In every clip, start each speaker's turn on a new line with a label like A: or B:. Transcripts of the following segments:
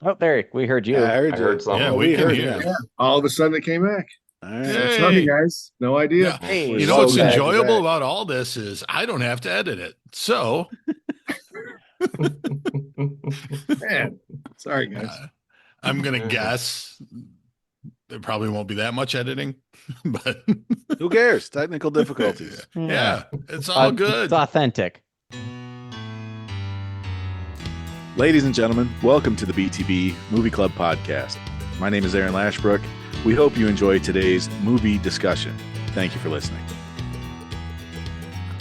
A: Oh, there, we heard
B: Yeah, I
A: you.
B: heard
C: I
B: you.
C: heard
D: Yeah,
C: something.
B: Oh,
D: we
B: we
D: can
B: heard
D: hear.
B: him.
E: Yeah, all of a sudden it came back.
B: All right.
E: So sorry,
D: Hey.
E: guys. No idea.
D: Yeah.
A: Hey,
D: You know
B: So
D: what's
B: glad
A: welcome.
B: you're
D: enjoyable
B: back.
D: about all this is I don't have to edit it. So
E: Man, sorry, guys.
D: I'm going to guess there probably won't be that much editing, but
B: Who cares? Technical difficulties.
D: yeah, it's all
A: It's
D: good.
A: authentic.
B: Ladies and gentlemen, welcome to the BTB Movie Club podcast. My name is Aaron Lashbrook. We hope you enjoy today's movie discussion. Thank you for listening.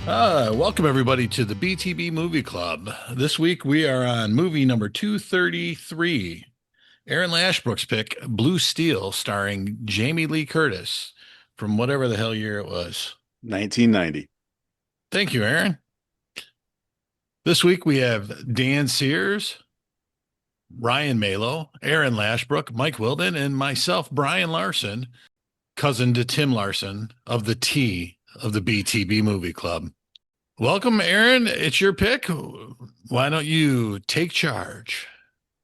D: Welcome everybody to the BTB Movie Club. This week we are on movie number 233. Aaron Lashbrook's pick, Blue Steel, starring Jamie Lee Curtis from whatever the hell year it was.
B: 1990.
D: Thank you, Aaron. This week we have Dan Sears, Ryan Malo, Aaron Lashbrook, Mike Wilden, and myself, Brian Larson, cousin to Tim Larson of the T of the BTB Movie Club. Welcome, Aaron. It's your pick. Why don't you take charge?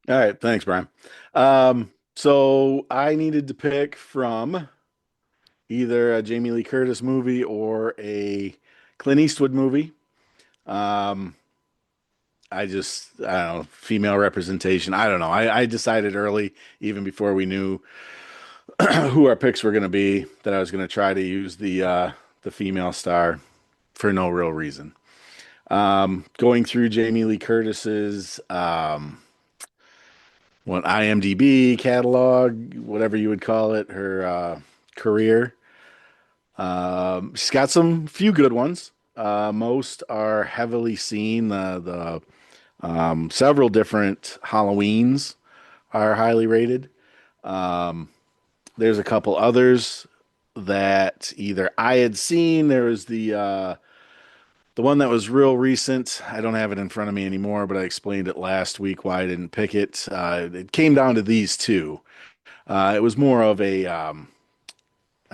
B: All right. Thanks, Brian. So I needed to pick from either a Jamie Lee Curtis movie or a Clint Eastwood movie. I don't know, female representation. I don't know. I decided early, even before we knew who our picks were going to be, that I was going to try to use the female star for no real reason. Going through Jamie Lee Curtis's IMDb catalog, whatever you would call it, her career. She's got some few good ones. Most are heavily seen. The several different Halloweens are highly rated. There's a couple others that either I had seen. There was the one that was real recent. I don't have it in front of me anymore, but I explained it last week why I didn't pick it. It came down to these two. It was more of a I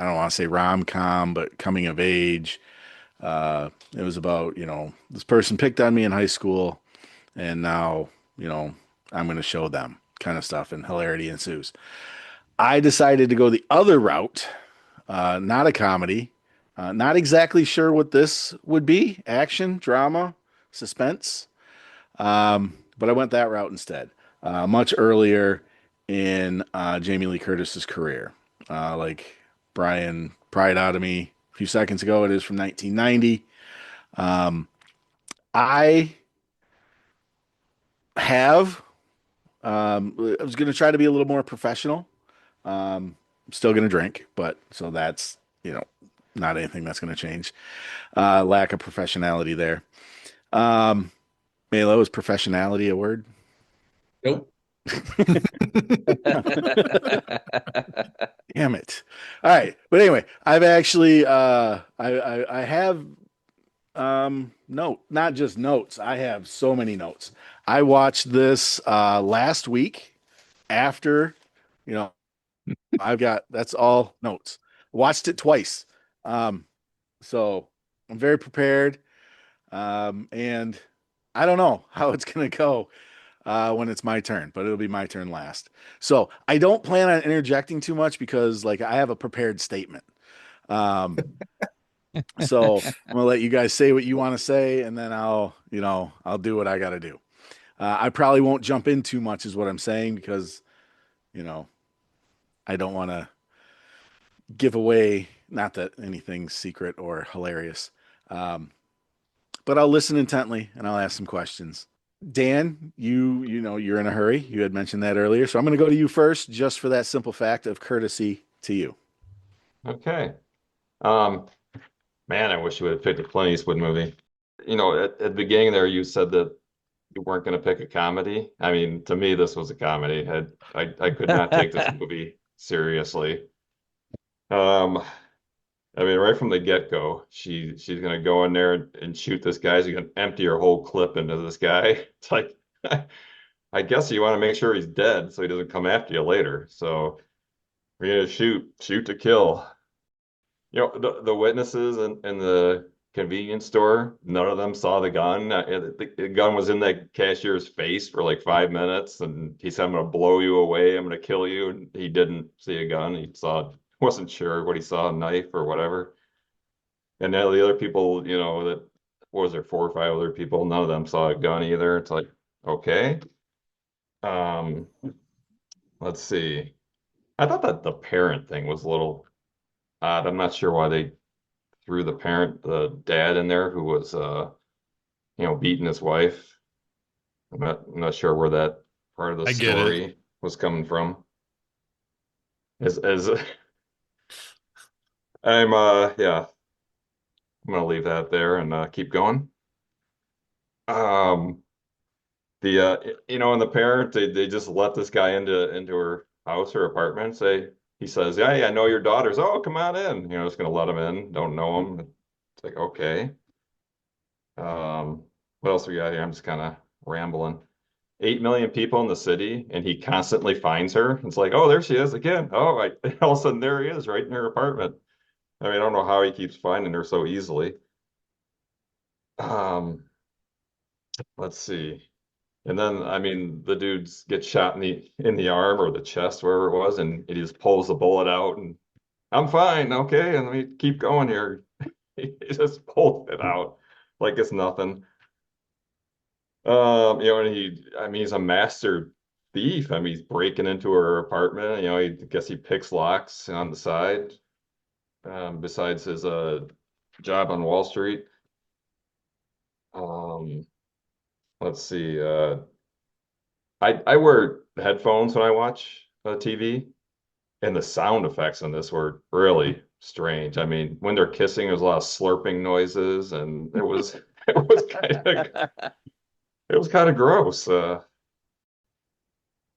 B: don't want to say rom-com, but coming of age. It was about, this person picked on me in high school, and now, I'm going to show them kind of stuff, and hilarity ensues. I decided to go the other route, not a comedy. Not exactly sure what this would be, action, drama, suspense. But I went that route instead, much earlier in Jamie Lee Curtis's career. Like Brian pried out of me a few seconds ago, it is from 1990. I have, I was going to try to be a little more professional. I'm still going to drink, but so that's, not anything that's going to change. Lack of professionality there. Melo, is professionality a word?
E: Nope.
B: Damn it. All right. But anyway, I've actually I have not just notes. I have so many notes. I watched this last week after, that's all notes. Watched it twice. So I'm very prepared. And I don't know how it's going to go when it's my turn, but it'll be my turn last. So I don't plan on interjecting too much because I have a prepared statement. So I'm going to let you guys say what you want to say, and then I'll do what I got to do. I probably won't jump in too much is what I'm saying because, I don't want to give away, not that anything's secret or hilarious. But I'll listen intently and I'll ask some questions. Dan, you're in a hurry. You had mentioned that earlier. So I'm going to go to you first just for that simple fact of courtesy to you.
C: Okay. Man, I wish you would have picked a Clint Eastwood movie. At the beginning there, you said that you weren't going to pick a comedy. I mean, to me, this was a comedy. I could not take this movie seriously. I mean, right from the get-go, she's gonna go in there and shoot this guy. She's gonna empty her whole clip into this guy. It's like, I guess you want to make sure he's dead so he doesn't come after you later. So we're gonna shoot to kill. The witnesses and the convenience store. None of them saw the gun. The gun was in that cashier's face for like 5 minutes, and he said, "I'm going to blow you away. I'm going to kill you." And he didn't see a gun. He wasn't sure what he saw, a knife or whatever. And now the other people, that what was there, 4 or 5 other people, none of them saw a gun either. It's like, okay. Um, let's see. I thought that the parent thing was a little odd. I'm not sure why they threw the dad in there who was beating his wife. I'm not sure where that part of the
D: I get it.
C: story was coming from. As yeah, I'm gonna leave that there and keep going. Um, and the parent, they just let this guy into her house or apartment. He says, "Yeah, yeah, I know your daughters. Oh, come on in." Just gonna let him in. Don't know him. It's like, okay. What else we got here? I'm just kind of rambling. 8 million people in the city, and he constantly finds her. It's like, oh, there she is again. Oh, all of a sudden there he is, right in her apartment. I mean, I don't know how he keeps finding her so easily. Um, let's see. And then, I mean, the dudes get shot in the arm or the chest, wherever it was, and he just pulls the bullet out, and I'm fine, okay, and let me keep going here. He just pulls it out like it's nothing. I mean, he's a master thief. I mean, he's breaking into her apartment. I guess he picks locks on the side, besides his job on Wall Street. Um, let's see. I wear headphones when I watch TV, and the sound effects in this were really strange. I mean, when they're kissing, there's a lot of slurping noises, and it was it was kind of gross.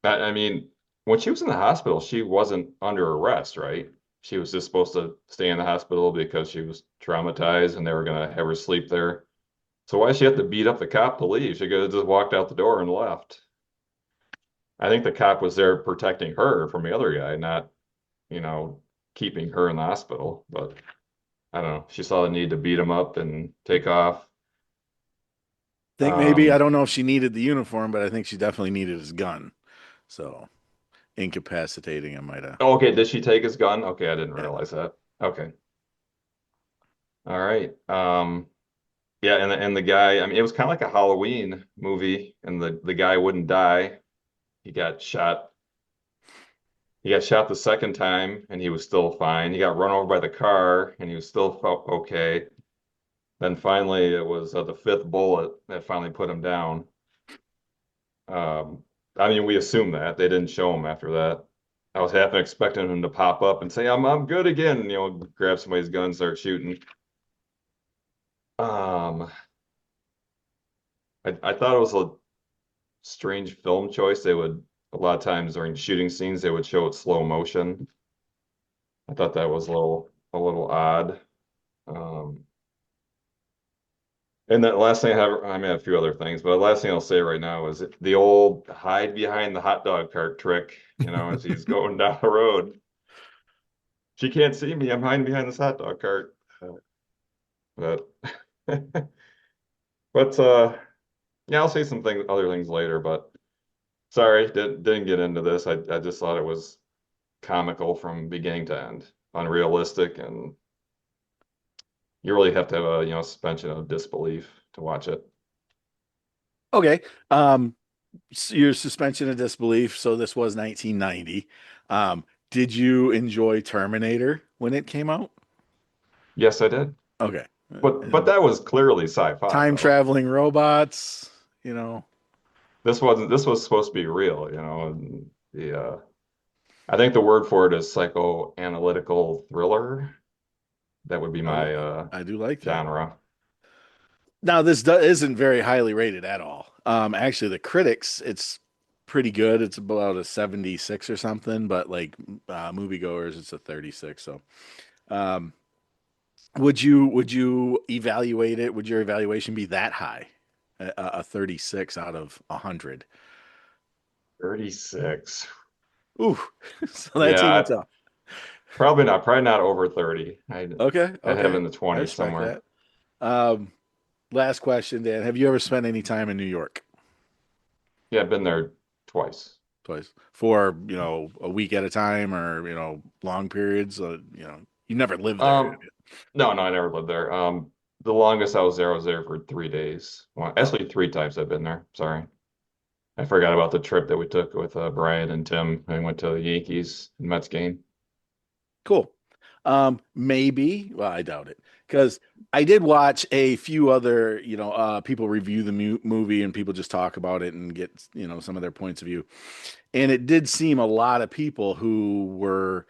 C: I mean, when she was in the hospital, she wasn't under arrest, right? She was just supposed to stay in the hospital because she was traumatized and they were going to have her sleep there. So why did she have to beat up the cop to leave? She could have just walked out the door and left. I think the cop was there protecting her from the other guy, not, you know, keeping her in the hospital. But I don't know. She saw the need to beat him up and take off.
B: Think maybe I
C: Um,
B: don't know if she needed the uniform, but I think she definitely needed his gun. So incapacitating him might have.
C: oh, okay, did she take his gun? Okay, I didn't
B: Yeah.
C: realize that. Okay. All right. Yeah, and the guy, I mean, it was kind of like a Halloween movie, and the guy wouldn't die. He got shot. He got shot the second time, and he was still fine. He got run over by the car, and he was still felt okay. Then finally, it was the fifth bullet that finally put him down. Um, I mean, we assumed that they didn't show him after that. I was half expecting him to pop up and say, "I'm good again," grab somebody's gun, start shooting. Um, I thought it was a strange film choice. They would a lot of times during shooting scenes they would show it slow motion. I thought that was a little odd. Um, and that last thing I mean a few other things, but the last thing I'll say right now is the old hide behind the hot dog cart trick, as he's going down the road. She can't see me. I'm hiding behind this hot dog cart. But but yeah, I'll say other things later, but sorry, didn't get into this. I just thought it was comical from beginning to end, unrealistic, and you really have to have a suspension of disbelief to watch it.
B: Okay. Your suspension of disbelief. So this was 1990. Did you enjoy Terminator when it came out?
C: Yes, I did,
B: Okay.
C: but that was clearly sci-fi
B: Time
C: though.
B: traveling robots, you know.
C: This wasn't. This was supposed to be real, And I think the word for it is psychoanalytical thriller. That would be
B: Okay.
C: my
B: I do like that.
C: genre.
B: Now, isn't very highly rated at all. Actually, the critics, it's pretty good. It's about a 76 or something, but like moviegoers, it's a 36. So, um, would you evaluate it? Would your evaluation be that high? A 36 out of 100.
C: 36.
B: Ooh, so that's even
C: Yeah,
B: tough.
C: probably not. Probably not over 30. I
B: Okay,
C: I have
B: okay.
C: in the
B: I
C: 20s
B: respect
C: somewhere.
B: that. Um, Last question, Dan. Have you ever spent any time in New York?
C: Yeah, I've been there twice.
B: Twice. For, a week at a time or, long periods? You never lived there.
C: Um, no, no, I never lived there. The longest I was there for 3 days. Well,
B: Oh,
C: actually, three times I've been there. Sorry. I forgot about the trip that we took with Brian and Tim. I went to the Yankees and Mets game.
B: cool. Maybe, well, I doubt it, because I did watch a few other, people review the movie and people just talk about it and get, some of their points of view. And it did seem a lot of people who were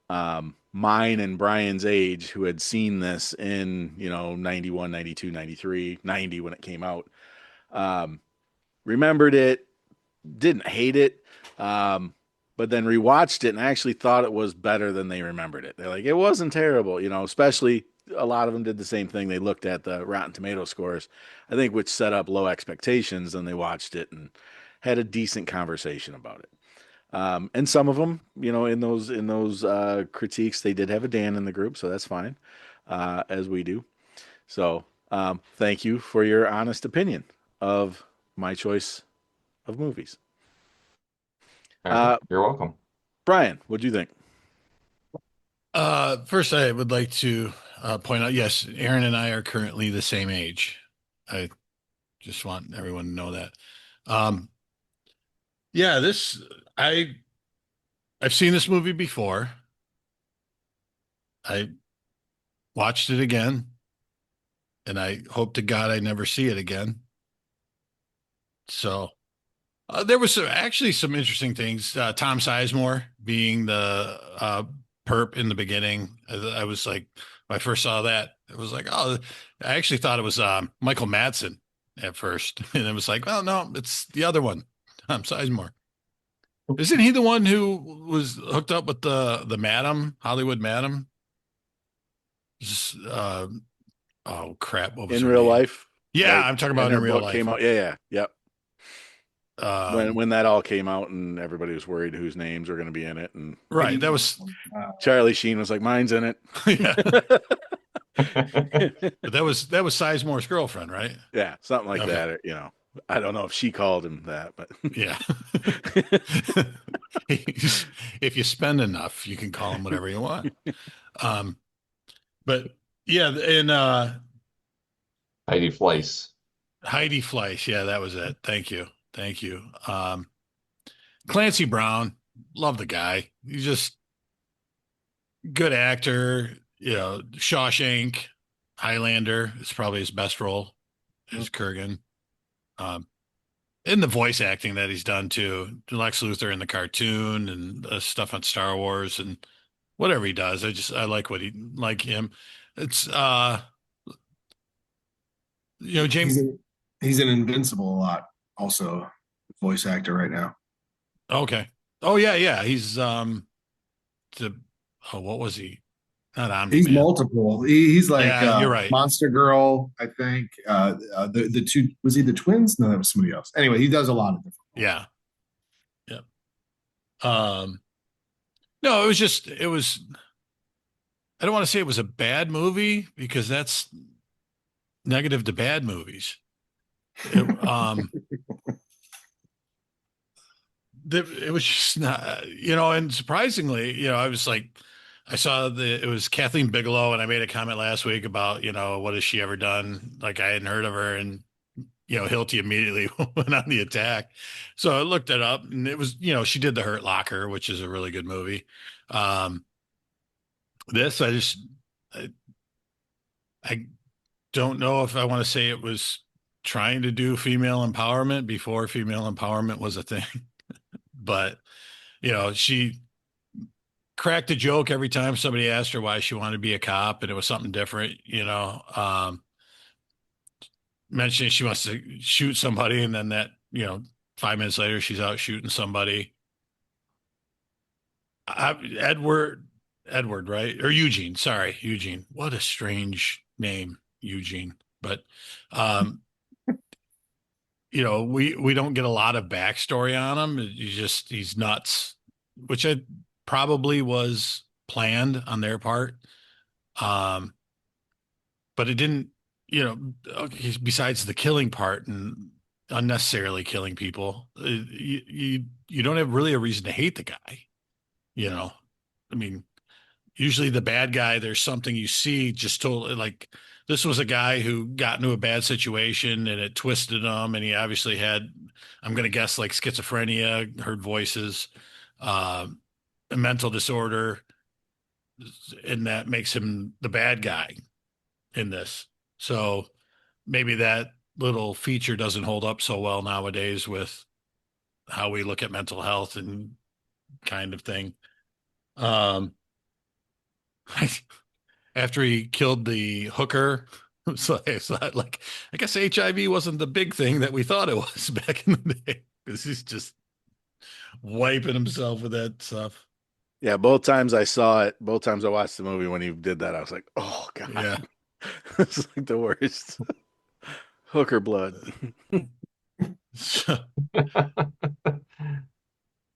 B: mine and Brian's age who had seen this in, 91, 92, 93, 90 when it came out, um, remembered it, didn't hate it, um, but then rewatched it and actually thought it was better than they remembered it. They're like, it wasn't terrible, especially a lot of them did the same thing. They looked at the Rotten Tomato scores, I think, which set up low expectations, and they watched it and had a decent conversation about it. And some of them, in those critiques, they did have a Dan in the group, so that's fine, as we do. So, thank you for your honest opinion of my choice of movies.
C: All right,
B: Uh,
C: you're welcome.
B: Brian, what do you think?
D: First, I would like to point out, yes, Aaron and I are currently the same age. I just want everyone to know that. Um, yeah, I I've seen this movie before. I watched it again, and I hope to God I never see it again. So there was actually some interesting things. Tom Sizemore being the perp in the beginning. I was like, when I first saw that, it was like, oh, I actually thought it was Michael Madsen at first, and it was like, well, no, it's the other one, Tom Sizemore. Isn't he the one who was hooked up with the madam, Hollywood madam? Just, oh crap, what was
B: In
D: her
B: real
D: name?
B: life,
D: Yeah,
B: like,
D: I'm talking
B: and
D: about
B: her
D: in real
B: book
D: life.
B: came out. Yeah, yeah, yep. When
D: Um,
B: when that all came out and everybody was worried whose names were going to be in it, and
D: right, that was
B: Charlie Sheen was like, "Mine's in it."
D: yeah, but that was Sizemore's girlfriend, right?
B: Yeah, something like
D: Okay.
B: that. Or, I don't know if she called him that, but
D: Yeah. If you spend enough, you can call them whatever you want. Um, but yeah, and
C: Heidi Fleiss.
D: Heidi Fleiss, yeah, that was it. Thank you. Thank you. Clancy Brown, love the guy. He's just good actor. Shawshank, Highlander is probably his best role as Kurgan. Um, and the voice acting that he's done too, Lex Luthor in the cartoon and stuff on Star Wars and whatever he does. I like like him. It's
E: He's
D: James.
E: in, he's in Invincible a lot, also voice actor right now.
D: Okay. Oh yeah, yeah. He's the what was he? Not Omni
E: He's
D: Man.
E: multiple. He's like
D: Yeah, you're right.
E: Monster Girl, I think. The two, was he the twins? No, that was somebody else. Anyway, he does a lot of different roles.
D: Yeah. Yeah. No, it was I don't want to say it was a bad movie because that's negative to bad movies. It, it was just not, and surprisingly, I was like, I saw it was Kathleen Bigelow, and I made a comment last week about, what has she ever done? Like I hadn't heard of her, and Hilty immediately went on the attack. So I looked it up, and it was, she did The Hurt Locker, which is a really good movie. Um, this I, I don't know if I want to say it was trying to do female empowerment before female empowerment was a thing, but she cracked a joke every time somebody asked her why she wanted to be a cop, and it was something different. Mentioning she wants to shoot somebody, and then 5 minutes later she's out shooting somebody. Edward, Edward, right? Or Eugene? Sorry, Eugene. What a strange name, Eugene. But um, we don't get a lot of backstory on him. He's nuts, which I probably was planned on their part. Um, but it didn't, besides the killing part and unnecessarily killing people, you don't have really a reason to hate the guy. You know, I mean, usually the bad guy, there's something you see just totally like this was a guy who got into a bad situation and it twisted him, and he obviously had, I'm going to guess, like schizophrenia, heard voices, uh, a mental disorder, and that makes him the bad guy in this. So maybe that little feature doesn't hold up so well nowadays with how we look at mental health and kind of thing. Um, After he killed the hooker, so it's not like, I guess HIV wasn't the big thing that we thought it was back in the day because he's just wiping himself with that stuff.
B: Yeah, both times I saw it, both times I watched the movie when he did that, I was like, oh God.
D: Yeah.
B: It's like the worst. Hooker blood.
D: So,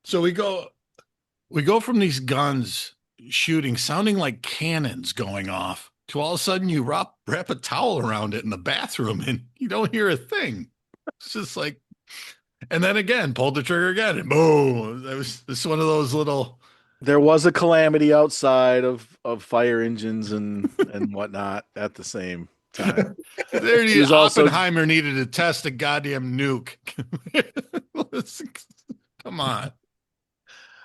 D: so we go from these guns shooting, sounding like cannons going off, to all of a sudden you wrap a towel around it in the bathroom and you don't hear a thing. It's just like, and then again, pulled the trigger again, and boom! This one of those little.
B: There was a calamity outside of fire engines and whatnot at the same time. He was also
D: Oppenheimer needed to test a goddamn nuke. Come on.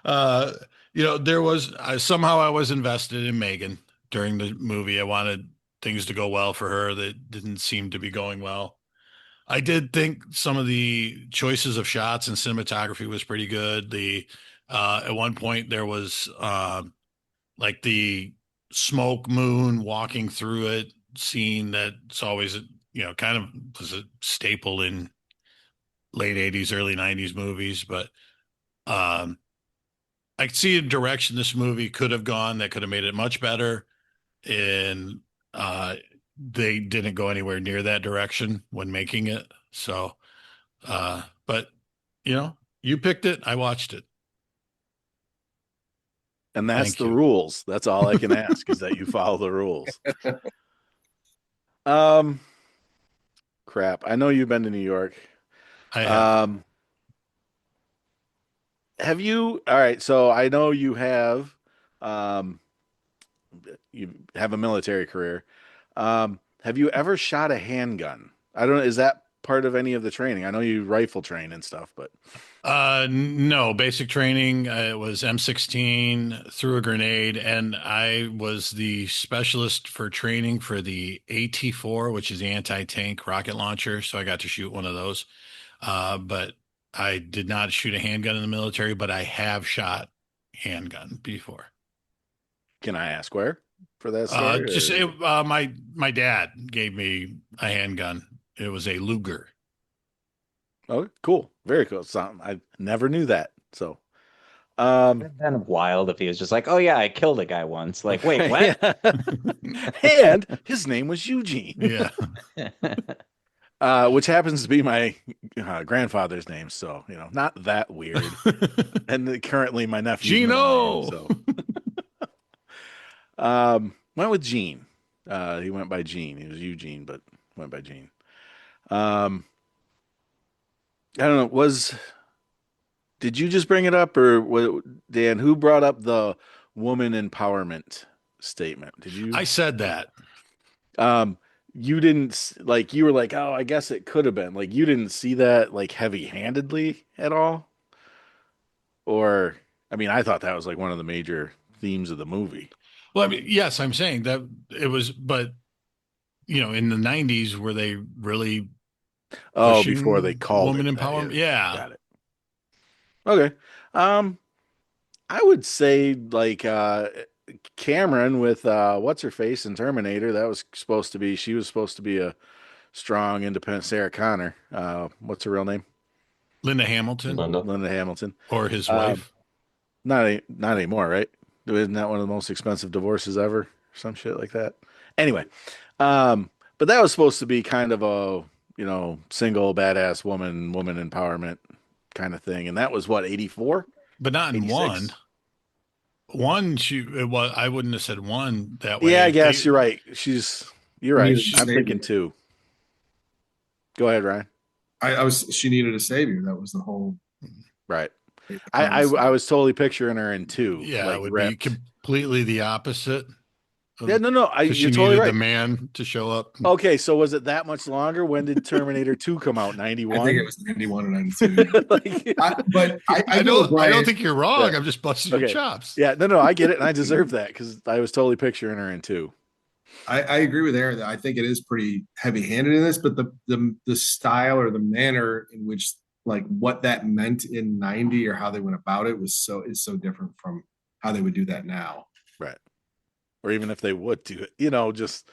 D: Uh, there was somehow I was invested in Megan during the movie. I wanted things to go well for her. That didn't seem to be going well. I did think some of the choices of shots and cinematography was pretty good. At one point there was like the smoke moon walking through it scene that's always kind of was a staple in late 80s, early 90s movies, but um I could see a direction this movie could have gone that could have made it much better. And uh, they didn't go anywhere near that direction when making it. So, but you picked it. I watched it.
B: and that's
D: Thank
B: the
D: you.
B: rules. That's all I can ask is that you follow the rules. Um Crap. I know you've been to New York.
D: I have.
B: Um have you all right, so I know um you have a military career. Have you ever shot a handgun? I don't know, is that part of any of the training? I know you rifle train and stuff, but
D: No, basic training. It was M16 through a grenade, and I was the specialist for training for the AT-4, which is the anti-tank rocket launcher. So I got to shoot one of those. But I did not shoot a handgun in the military, but I have shot handgun before.
B: can I ask where for that story?
D: My dad gave me a handgun. It was a Luger.
B: Oh, cool. Very cool. I never knew that. So, um,
A: It's kind of wild if he was just like, "Oh yeah, I killed a guy once." Like, wait, what?
B: yeah. And his name was Eugene,
D: Yeah.
B: which happens to be my grandfather's name. So, not that weird. And currently my nephew's middle name.
D: Gino.
B: So, went with Gene. He went by Gene. He was Eugene, but went by Gene. Um, I don't know. Did you just bring it up, or Dan? Who brought up the woman empowerment statement? Did you?
D: I said that.
B: Um, you didn't like. You were like, oh, I guess it could have been. Like, you didn't see that like heavy-handedly at all, or I mean, I thought that was like one of the major themes of the movie.
D: Well, I mean, yes, I'm saying that it was, but in the 90s, were they really
B: Oh, before they
D: pushing
B: called
D: woman
B: it that.
D: empowerment?
B: Yeah,
D: Yeah.
B: got it. Okay. Um, I would say like Cameron with what's her face in Terminator. That was supposed to be. She was supposed to be a strong, independent Sarah Connor. What's her real name?
D: Linda Hamilton
C: Linda.
B: Linda Hamilton.
D: or his
B: Um,
D: wife.
B: not anymore, right? Isn't that one of the most expensive divorces ever? Or some shit like that. Anyway, but that was supposed to be kind of a single badass woman empowerment kind of thing, and that was what 84,
D: But not in
B: 86.
D: one. One, it was. I wouldn't have said one that
B: Yeah, I
D: way.
B: guess
D: They,
B: you're right. You're right.
E: Neither
D: she,
B: I'm
E: maybe.
B: thinking two. Go ahead, Ryan.
E: She needed a savior. That was the whole
B: Right. I
E: premise.
B: was totally picturing her in two,
D: Yeah,
B: like
D: it would be
B: ripped.
D: completely the opposite.
B: Yeah, no,
D: Because
B: you're
D: she
B: totally
D: needed the
B: right.
D: man to show up.
B: Okay, so was it that much longer? When did Terminator 2 come out?
E: I think
B: 91?
E: it was 91 or 92.
B: Like,
E: I get what
D: I don't
E: Brian.
D: think you're wrong.
B: yeah.
D: I'm just busting your
B: Okay.
D: chops.
B: Yeah, no, I get it, and I deserve that because I was totally picturing her in two.
E: I agree with Aaron that I think it is pretty heavy-handed in this, but the style or the manner in which like what that meant in 90 or how they went about it is so different from how they would do that now.
B: Right. Or even if they would do it, just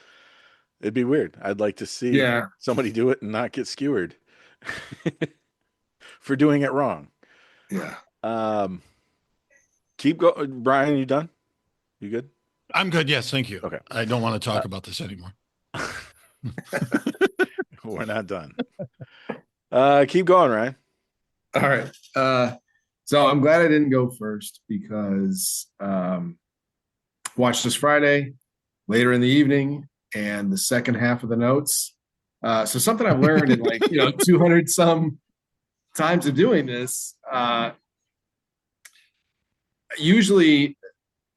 B: it'd be weird. I'd like to see
E: Yeah.
B: somebody do it and not get skewered for doing it wrong.
E: Yeah.
B: Keep going. Brian, you done? You good?
D: I'm good. Yes, thank you.
B: Okay.
D: I don't want to talk about this anymore.
B: We're not done. Keep going, Ryan.
E: All right. So I'm glad I didn't go first because watched this Friday later in the evening and the second half of the notes. So something I've learned in 200 some times of doing this. Usually,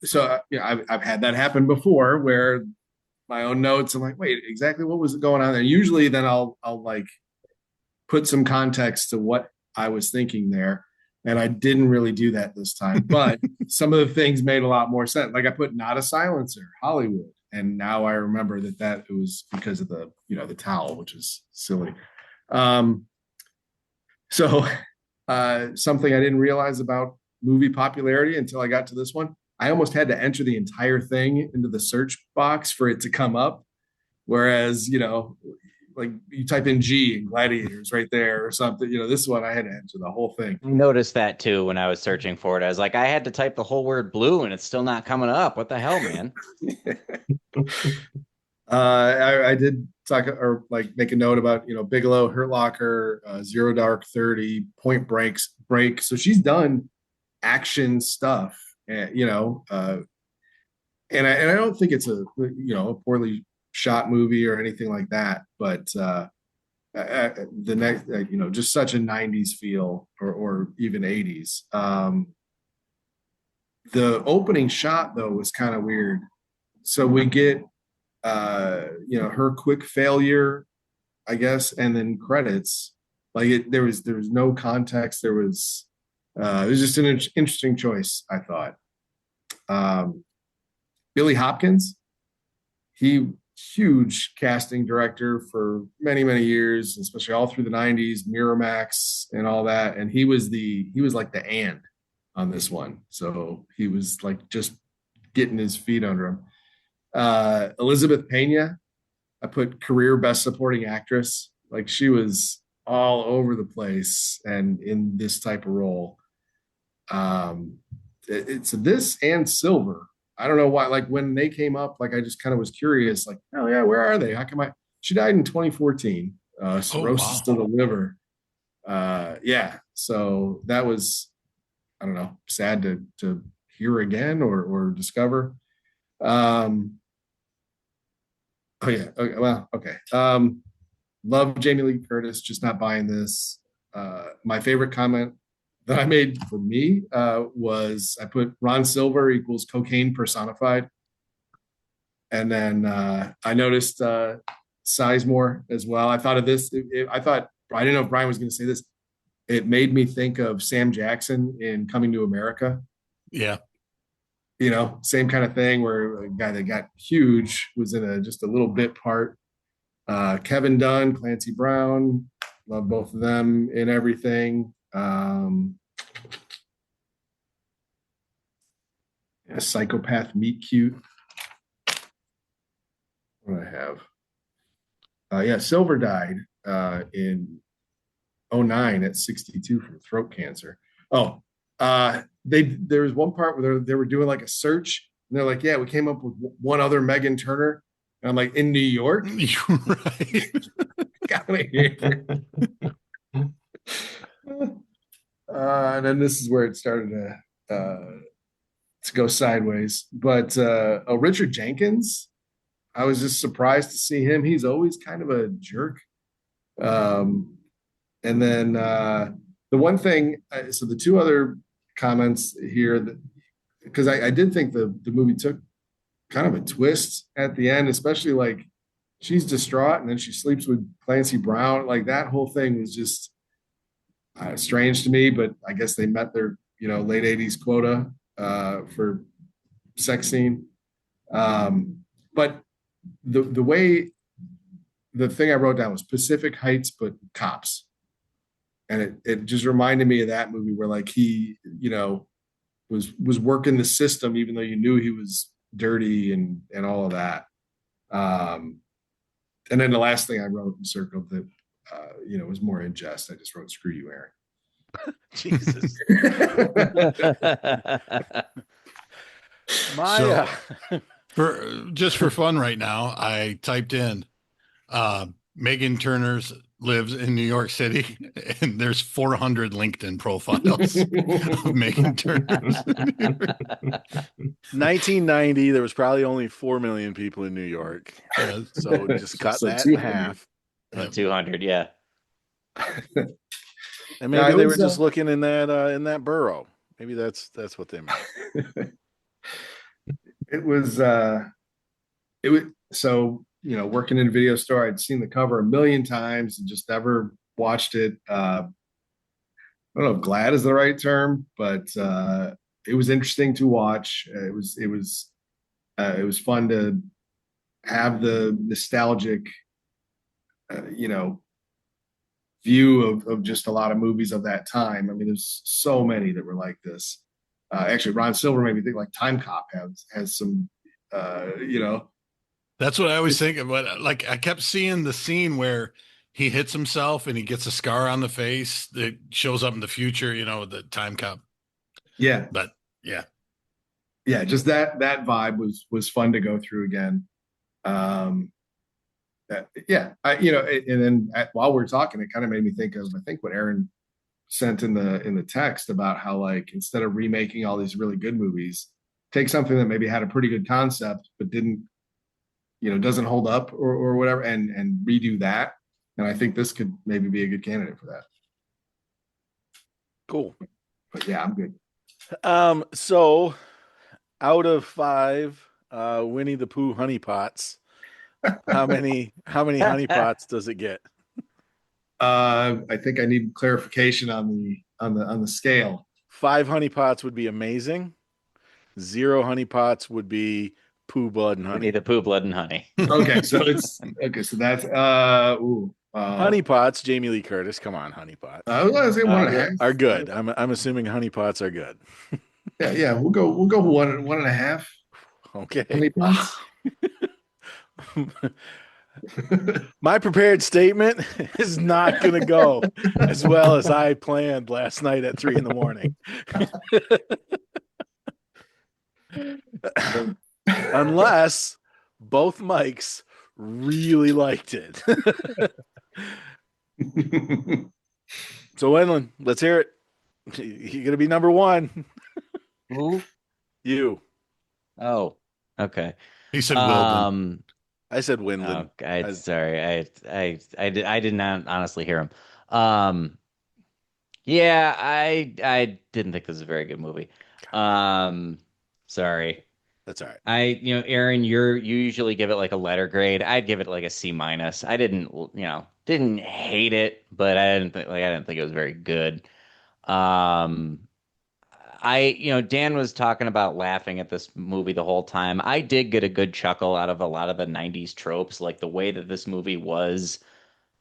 E: so I've had that happen before where my own notes, I'm like, wait, exactly what was going on there? Usually then I'll like put some context to what I was thinking there. And I didn't really do that this time, but some of the things made a lot more sense. Like I put not a silencer, Hollywood. And now I remember that it was because of the towel, which is silly. So something I didn't realize about movie popularity until I got to this one, I almost had to enter the entire thing into the search box for it to come up. Whereas, like you type in G and Gladiators right there or something, this one I had to enter the whole thing.
A: I noticed that too when I was searching for it. I was like, I had to type the whole word blue and it's still not coming up. What the hell, man?
E: I did talk or like make a note about Bigelow, Hurt Locker, Zero Dark 30, Point Break. So she's done action stuff, and and I don't think it's a poorly shot movie or anything like that, but the next just such a 90s feel or even 80s. The opening shot though was kind of weird. So we get her quick failure, I guess, and then credits. Like there was no context. It was just an interesting choice, I thought. Billy Hopkins, he huge casting director for many years, especially all through the 90s, Miramax and all that. And he was like the and on this one. So he was like just getting his feet under him. Elizabeth Pena, I put career best supporting actress. Like she was all over the place and in this type of role. It's this and Silver. I don't know why. Like when they came up, like I just kind of was curious. Like, oh yeah, where are they? How come she died in 2014? Cirrhosis to the liver. Yeah. So that was, I don't know, sad to hear again or discover. Oh yeah. Okay, well, okay. Love Jamie Lee Curtis, just not buying this. My favorite comment that I made for me was I put Ron Silver equals cocaine personified. And then I noticed Sizemore as well. I thought of this. I didn't know if Brian was going to say this. It made me think of Sam Jackson in Coming to America.
D: Yeah.
E: Same kind of thing where a guy that got huge was in just a little bit part. Kevin Dunn, Clancy Brown, love both of them in everything. Psychopath Meet Cute. What do I have? Silver died in 2009 at 62 from throat cancer. Oh, there was one part where they were doing like a search and they're like, yeah, we came up with one other Megan Turner. And I'm like, in New York?
D: Right.
E: Got me here. And then this is where it started to go sideways. But Richard Jenkins, I was just surprised to see him. He's always kind of a jerk Um, and then the one thing, so the two other comments here that because I did think the movie took kind of a twist at the end, especially like she's distraught and then she sleeps with Clancy Brown. Like that whole thing was just strange to me, but I guess they met their late '80s quota for sex scene. But the way the thing I wrote down was Pacific Heights, but cops, and it just reminded me of that movie where like he was working the system even though you knew he was dirty and all of that. Um, and then the last thing I wrote and circled that was more in jest. I just wrote "Screw you, Aaron."
B: Jesus. My
D: So for fun right now, I typed in Megan Turner's lives in New York City, and there's 400 LinkedIn profiles of Megan Turner's.
B: 1990, there was probably only 4 million people in New York.
D: Yes.
B: So just cut
E: So
B: that in
E: 200.
B: half.
A: 200, yeah.
B: And
E: Yeah,
B: maybe
E: it
B: they
E: was,
B: were just looking in that borough. Maybe that's what they meant.
E: it was so working in a video store, I'd seen the cover a million times and just never watched it. I don't know if glad is the right term, but it was interesting to watch. It was fun to have the nostalgic view of just a lot of movies of that time. I mean, there's so many that were like this. Actually, Ron Silver made me think like Time Cop has some
D: That's what I always think of. But like, I kept seeing the scene where he hits himself and he gets a scar on the face that shows up in the future, the time cop.
E: yeah,
D: But yeah,
E: yeah, just that vibe was fun to go through again. Um, yeah, and then while we're talking, it kind of made me think of I think what Aaron sent in the text about how like instead of remaking all these really good movies, take something that maybe had a pretty good concept but didn't doesn't hold up or whatever, and redo that. And I think this could maybe be a good candidate for that.
B: Cool.
E: But yeah, I'm good.
B: So out of 5 Winnie the Pooh honey pots, how many honey pots does it get?
E: I think I need clarification on the scale.
B: 5 honey pots would be amazing. 0 honey pots would be poo blood and
A: We
B: honey.
A: need the poo, blood, and honey.
E: Okay, so that's
B: Honey pots, Jamie Lee Curtis. Come on, honey pots
E: I was gonna say one and a half.
B: are good. I'm assuming honey pots are good.
E: Yeah, we'll go one and a half
B: Okay.
E: honey pots.
B: My prepared statement is not going to go as well as I planned last night at 3 a.m. Unless both mics really liked it. So, Wendland, let's hear it. You're going to be number 1.
A: Who?
B: You.
A: Oh, okay.
D: he said Wilden.
B: I said Wendland.
A: Oh, sorry. I did not honestly hear him. Yeah, I didn't think this was a very good movie. Sorry.
B: That's all right.
A: Aaron, you usually give it like a letter grade. I'd give it like a C minus. I didn't hate it, but I didn't think it was very good. Um, Dan was talking about laughing at this movie the whole time. I did get a good chuckle out of a lot of the 90s tropes, like the way that this movie was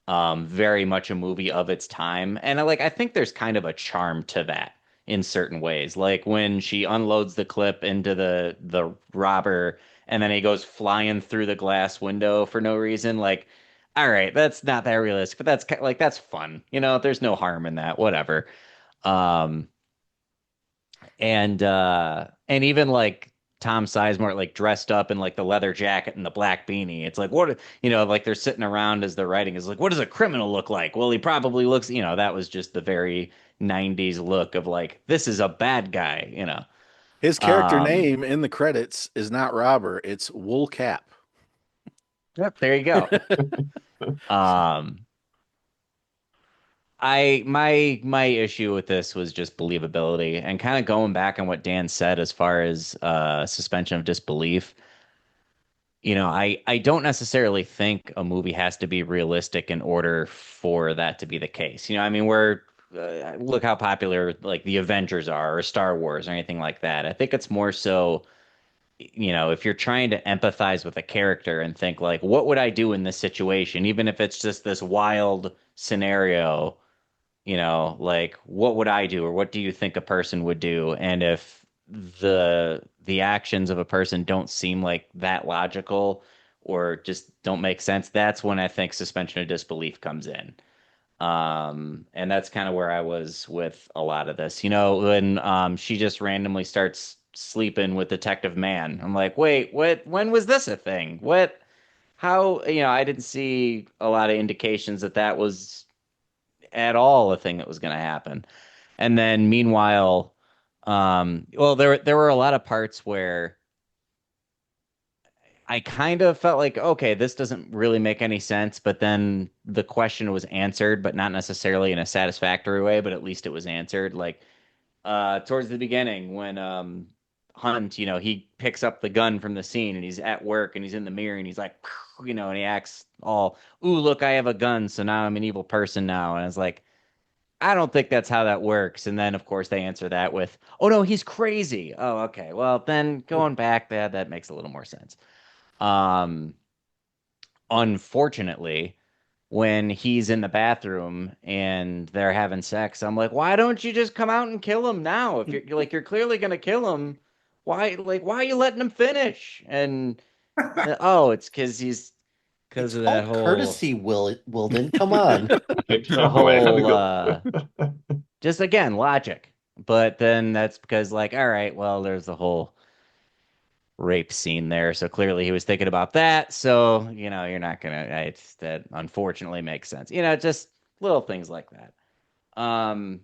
A: very much a movie of its time. And I think there's kind of a charm to that in certain ways. Like when she unloads the clip into the robber and then he goes flying through the glass window for no reason. Like, all right, that's not that realistic, but that's fun. There's no harm in that. Whatever. Um, and even like Tom Sizemore like dressed up in like the leather jacket and the black beanie. It's like like they're sitting around as they're writing is like, what does a criminal look like? Well, he probably looks, that was just the very 90s look of like, this is a bad guy.
B: His character
A: Um,
B: name in the credits is not Robber, it's Wool Cap.
A: yep, there you go. Um my issue with this was just believability and kind of going back on what Dan said as far as suspension of disbelief. I don't necessarily think a movie has to be realistic in order for that to be the case. I mean, look how popular like the Avengers are or Star Wars or anything like that. I think it's more so, if you're trying to empathize with a character and think like, what would I do in this situation, even if it's just this wild scenario, like what would I do or what do you think a person would do? And if the actions of a person don't seem like that logical or just don't make sense, that's when I think suspension of disbelief comes in. And that's kind of where I was with a lot of this. When she just randomly starts sleeping with Detective Man. I'm like, wait, what? When was this a thing? What? How? I didn't see a lot of indications that that was at all a thing that was going to happen. And then meanwhile, well, there were a lot of parts where I kind of felt like, okay, this doesn't really make any sense, but then the question was answered, but not necessarily in a satisfactory way, but at least it was answered. Like towards the beginning when Hunt, he picks up the gun from the scene and he's at work and he's in the mirror and he's like, and he acts all, ooh, look, I have a gun, so now I'm an evil person now. And it's like, I don't think that's how that works. And then, of course, they answer that with, "Oh no, he's crazy." Oh, okay. Well, then going back, that makes a little more sense. Um, Unfortunately, when he's in the bathroom and they're having sex, I'm like, "Why don't you just come out and kill him now? If you're like, you're clearly gonna kill him. Why are you letting him finish?" And oh, it's because
F: It's
A: of that
F: called
A: whole
F: courtesy, Wilden. Come on.
C: Like,
A: the
C: no, I had to
A: whole
C: go.
A: just again logic. But then that's because like, all right, well, there's the whole rape scene there, so clearly he was thinking about that. So you're not gonna. That unfortunately makes sense. Just little things like that. Um,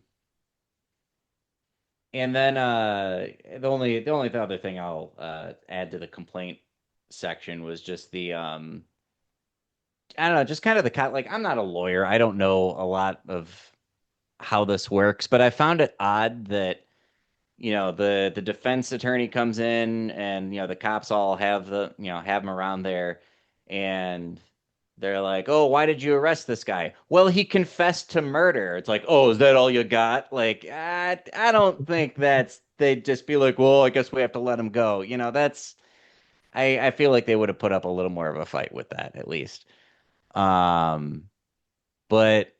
A: and then the only other thing I'll add to the complaint section was just the I don't know, just kind of the cut. Like I'm not a lawyer, I don't know a lot of how this works, but I found it odd that the defense attorney comes in and the cops all have him around there and they're like, "Oh, why did you arrest this guy?" "Well, he confessed to murder." It's like, "Oh, is that all you got?" Like, I don't think they'd just be like, "Well, I guess we have to let him go." That's I feel like they would have put up a little more of a fight with that at least. Um, but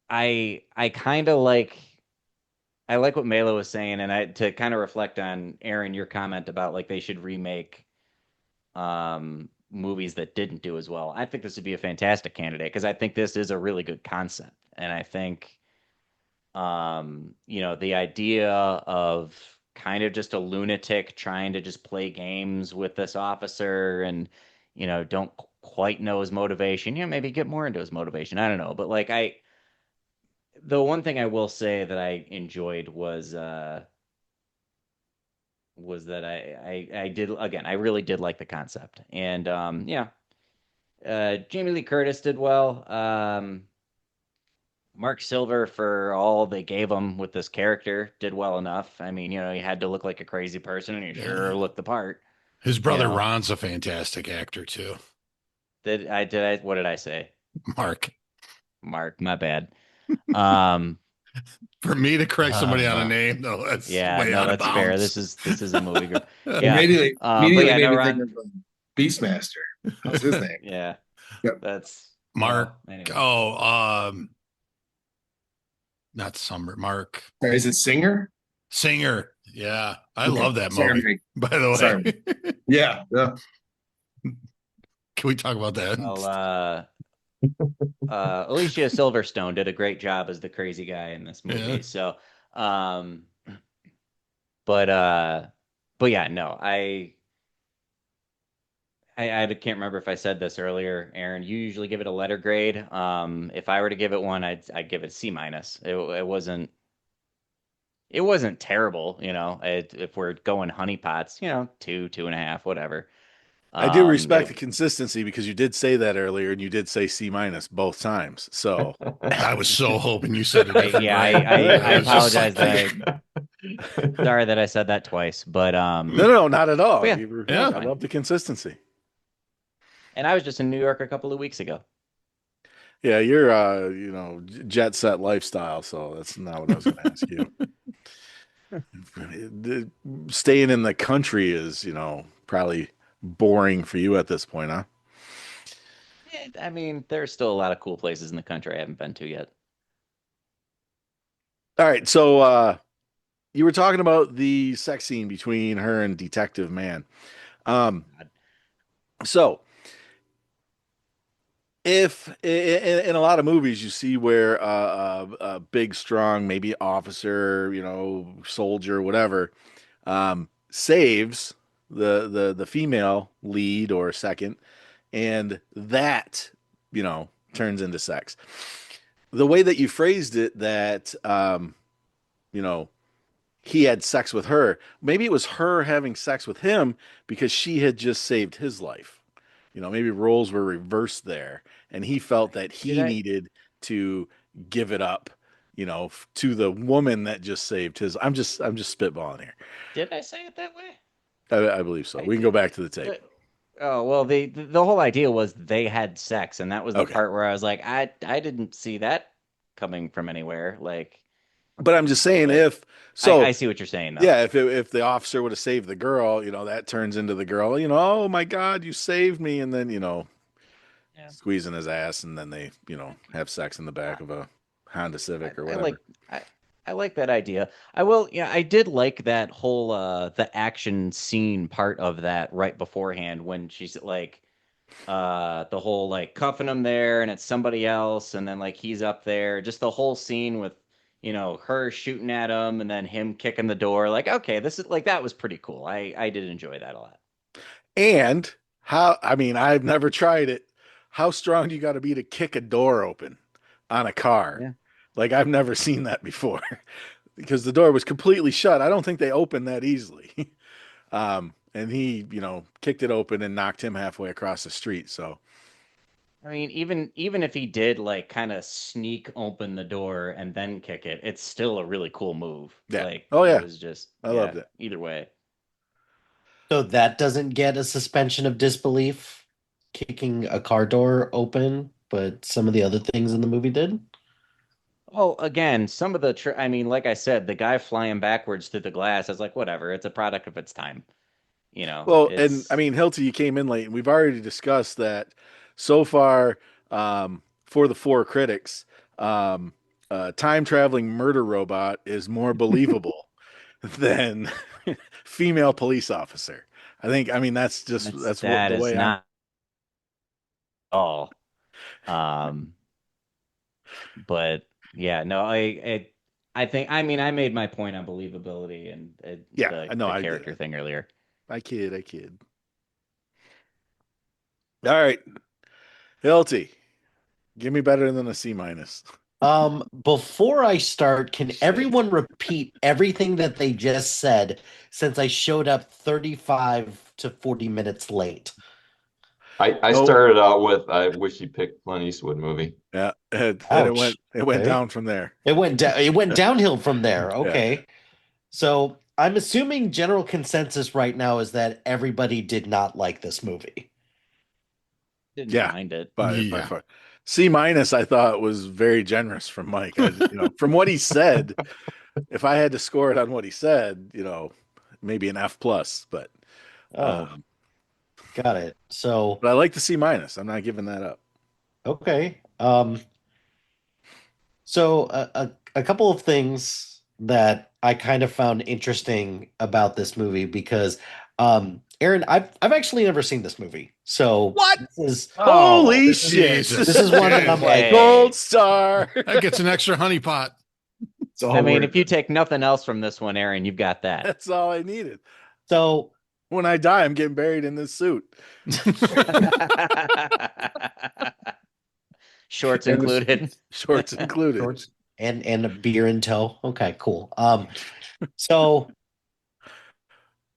A: I kind of like I like what Mela was saying, and I to kind of reflect on Aaron, your comment about like they should remake movies that didn't do as well. I think this would be a fantastic candidate because I think this is a really good concept, and I think the idea of kind of just a lunatic trying to just play games with this officer and don't quite know his motivation. Maybe get more into his motivation. I don't know, but like the one thing I will say that I enjoyed was that I did again I really did like the concept and yeah, Jamie Lee Curtis did well. Mark Silver, for all they gave him with this character, did well enough. I mean, he had to look like a crazy person and he
D: Yeah.
A: sure looked the part.
D: His
A: you
D: brother
A: know
D: Ron's a fantastic actor too.
A: did I what did I say?
D: Mark.
A: Mark, my bad. um
D: For me to correct somebody on a
A: uh,
D: name, though, that's
A: yeah,
D: way
A: no,
D: out of
A: that's fair.
D: bounds.
A: This is a movie group. Yeah.
E: Immediately,
A: But
E: immediately
A: yeah,
E: made
A: no,
E: me think
A: Ron.
E: of Beastmaster. How's his name?
A: Yeah,
E: Yep.
A: that's
D: Mark.
A: well, anyway.
D: Oh, not Summer. Mark
E: Or is it Singer?
D: Singer. Yeah, I
E: Okay.
D: love that
E: Sorry,
D: movie.
E: Mike.
D: By the
E: Sorry.
D: way,
E: Yeah. Yeah.
D: can we talk about
A: Well,
D: that?
A: Alicia Silverstone did a great job as the crazy guy in this
D: Yeah.
A: movie. So, um, but uh, but yeah, no, I can't remember if I said this earlier, Aaron. You usually give it a letter grade. If I were to give it one, I'd give it C minus. It wasn't terrible, if we're going honeypots, 2.5, whatever.
B: I do respect the
A: Maybe.
B: consistency because you did say that earlier, and you did say C minus both times. So
D: I was so hoping you said a
A: I,
D: different
A: yeah,
D: grade.
A: I
D: was just
A: apologize
D: like,
A: that sorry that I said that twice, but
B: no, not at all.
A: yeah, that was
D: yeah.
B: I
A: fine.
B: love the consistency.
A: And I was just in New York a couple of weeks ago.
B: Yeah, you're jet set lifestyle, so that's not what I was going to ask you. Staying in the country is, probably boring for you at this point, huh?
A: I mean, there's still a lot of cool places in the country I haven't been to yet.
B: All right, so you were talking about the sex scene between her and Detective Man. Um, so if in a lot of movies you see where a big, strong, maybe officer, soldier, whatever, saves the female lead or second, and that turns into sex. The way that you phrased it, that you know he had sex with her, maybe it was her having sex with him because she had just saved his life. Maybe roles were reversed there, and he felt that
A: Did
B: he
A: I
B: needed to give it up, to the woman that just saved his. I'm just spitballing here.
A: did I say it that way?
B: I believe so.
A: I
B: We can go back to the tape.
A: Oh well, the whole idea was they had sex, and that was the
B: Okay.
A: part where I was like, I didn't see that coming from anywhere.
B: But I'm just saying,
A: But
B: if so,
A: I see what you're saying though.
B: yeah, if the officer would have saved the girl, that turns into the girl, oh my God, you saved me, and then
A: Yeah.
B: squeezing his ass, and then they have sex in the back of a Honda
A: I,
B: Civic or
A: I
B: whatever.
A: like I I like that idea. I will, yeah, I did like that whole the action scene part of that right beforehand when she's like the whole like cuffing him there and it's somebody else and then like he's up there. Just the whole scene with, her shooting at him and then him kicking the door. Like, okay, this is like that was pretty cool. I did enjoy that a lot.
B: And how? I mean, I've never tried it. How strong do you got to be to kick a door open on a car?
A: Yeah.
B: Like I've never seen that before because the door was completely shut. I don't think they opened that easily. And he, kicked it open and knocked him halfway across the street. So
A: I mean, even if he did like kind of sneak open the door and then kick it, it's still a really cool move.
B: yeah.
A: Like
B: Oh
A: it
B: yeah,
A: was just
B: I
A: yeah,
B: loved it.
A: either way.
F: So that doesn't get a suspension of disbelief, kicking a car door open, but some of the other things in the movie did.
A: Well, again, some of the I mean, like I said, the guy flying backwards through the glass, I was like, whatever, it's a product of its time.
B: Well, and I
A: It's
B: mean, Hilty, you came in late, and we've already discussed that so far. For the four critics, time traveling murder robot is more believable than female police officer. I mean, that's what
A: that
B: the
A: is
B: way I'm.
A: not all. Um, but yeah, no, I think I mean I made my point on believability and
B: Yeah, I
A: the
B: know
A: the
B: I did.
A: character thing earlier.
B: I kid, I kid. All right, Hilty, give me better than a C minus.
F: Before I start, can
B: Shit.
F: everyone repeat everything that they just said since I showed up 35 to 40 minutes late?
C: I
B: Nope.
C: started out with I wish he picked Clint Eastwood movie.
B: Yeah, and it went
F: Ouch.
B: it went
F: Okay.
B: down from there.
F: It went downhill from there.
B: Yeah.
F: Okay. So I'm assuming general consensus right now is that everybody did not like this movie.
A: Didn't
B: Yeah,
A: mind it.
B: by
D: Yeah.
B: far. C minus, I thought was very generous from Mike. From what he said, if I had to score it on what he said, maybe an F plus,
F: Oh,
B: um,
F: got it. So,
B: but I like the C minus. I'm not giving that up.
F: okay. So a couple of things that I kind of found interesting about this movie because Aaron, I've actually never seen this movie. So
B: What?
F: this is
A: Oh,
B: Holy shit!
F: this
D: Jesus.
F: is one that I'm like,
B: Gold
A: okay.
B: star.
D: That gets an extra honey pot.
E: It's all
A: I mean,
E: worth
A: if you
E: it.
A: take nothing else from this one, Aaron, you've got that.
B: That's all I needed.
F: so
B: When I die, I'm getting buried in this suit.
A: Shorts
E: And this,
A: included.
B: Shorts included.
F: shorts and a beer in tow. Okay, cool. So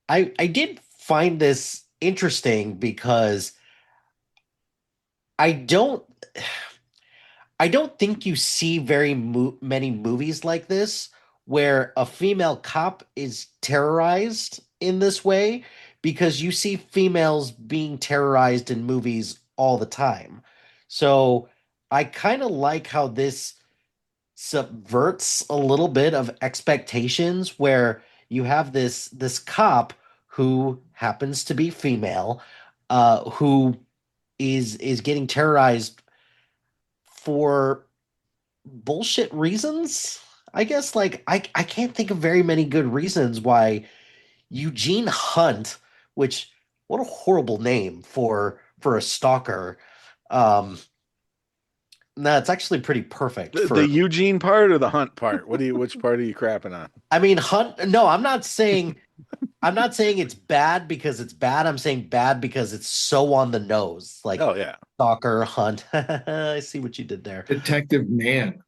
F: I did find this interesting because I don't I don't think you see many movies like this where a female cop is terrorized in this way because you see females being terrorized in movies all the time. So I kind of like how this subverts a little bit of expectations where you have this cop who happens to be female, who is getting terrorized for bullshit reasons. I guess I can't think of very many good reasons why Eugene Hunt, which what a horrible name for a stalker. Um no, it's actually pretty perfect
B: The
F: for
B: Eugene part or the Hunt part? Which part are you crapping on?
F: I mean Hunt no, I'm not saying it's bad because it's bad. I'm saying bad because it's so on the nose. Like
B: Oh yeah,
F: stalker, Hunt. I see what you did there.
E: Detective Man.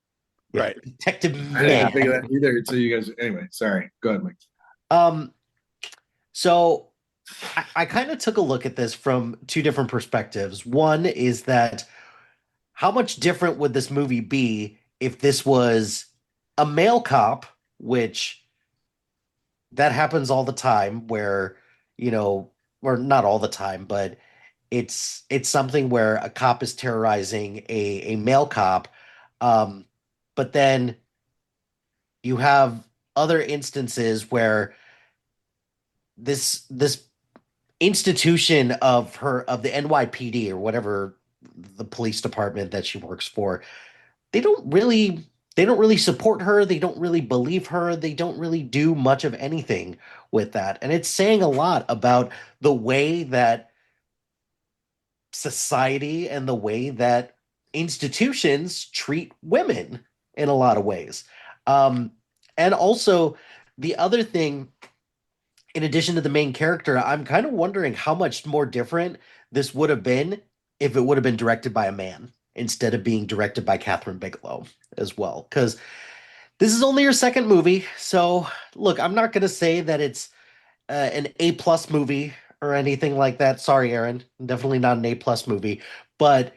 F: Yeah,
B: right.
F: Detective
E: I didn't think of
F: Man.
E: that either. So you guys, anyway, sorry. Go ahead, Mike.
F: Um, so I kind of took a look at this from two different perspectives. One is that how much different would this movie be if this was a male cop, which that happens all the time, where, you know, or not all the time, but it's something where a cop is terrorizing a male cop. Um, but then you have other instances where this institution of the NYPD or whatever the police department that she works for, they don't really they don't really support her, they don't really believe her, they don't really do much of anything with that. And it's saying a lot about the way that society and the way that institutions treat women in a lot of ways. Um, and also the other thing, in addition to the main character, I'm kind of wondering how much more different this would have been if it would have been directed by a man instead of being directed by Catherine Bigelow as well. Because this is only her second movie, so look, I'm not going to say that it's an A plus movie or anything like that. Sorry, Aaron, definitely not an A plus movie, but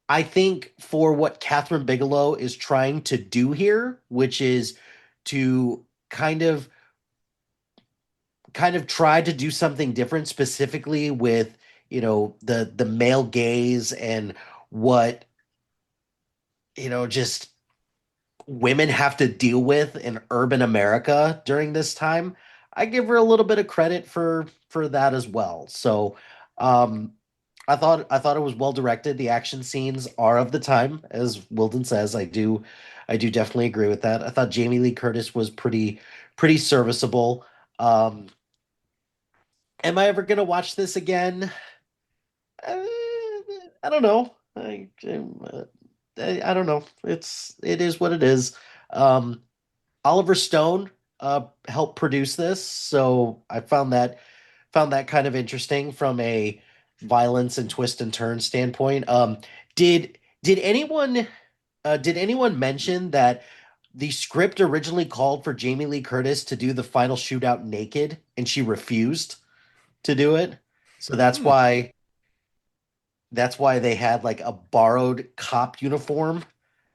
F: I think for what Catherine Bigelow is trying to do here, which is to kind of try to do something different, specifically with, you know, the male gaze and what, you know, just women have to deal with in urban America during this time. I give her a little bit of credit for that as well. So um I thought it was well directed. The action scenes are of the time, as Wilden says. I do definitely agree with that. I thought Jamie Lee Curtis was pretty serviceable. Um, am I ever gonna watch this again? Uh, I don't know. I don't know. It is what it is. Um, Oliver Stone helped produce this, so I found that kind of interesting from a violence and twist and turn standpoint. Did anyone mention that the script originally called for Jamie Lee Curtis to do the final shootout naked, and she refused to do it? So
B: Hmm.
F: that's why they had like a borrowed cop uniform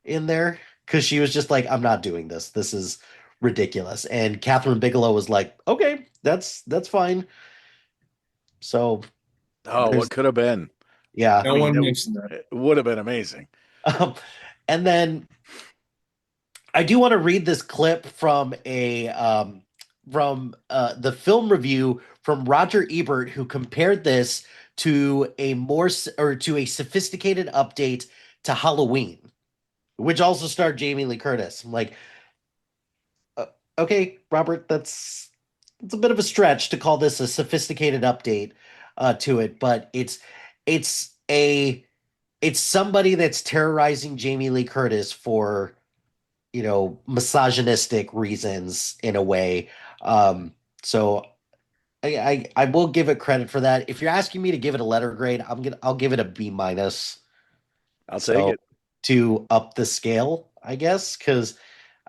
F: in there because she was just like, I'm not doing this. This is ridiculous. And Catherine Bigelow was like, okay, that's fine. So
B: Oh, what
F: there's
B: could have been?
F: yeah.
B: I
E: No
B: mean,
E: one mentioned that.
B: it would have been amazing.
F: Um, and then I do want to read this clip from a the film review from Roger Ebert, who compared this to to a sophisticated update to Halloween, which also starred Jamie Lee Curtis. I'm like, uh, okay, Robert, that's it's a bit of a stretch to call this a sophisticated update to it, but it's a it's somebody that's terrorizing Jamie Lee Curtis for, you know, misogynistic reasons in a way. So I will give it credit for that. If you're asking me to give it a letter grade, I'll give it a B minus.
B: I'll take
F: So
B: it.
F: to up the scale, I guess, because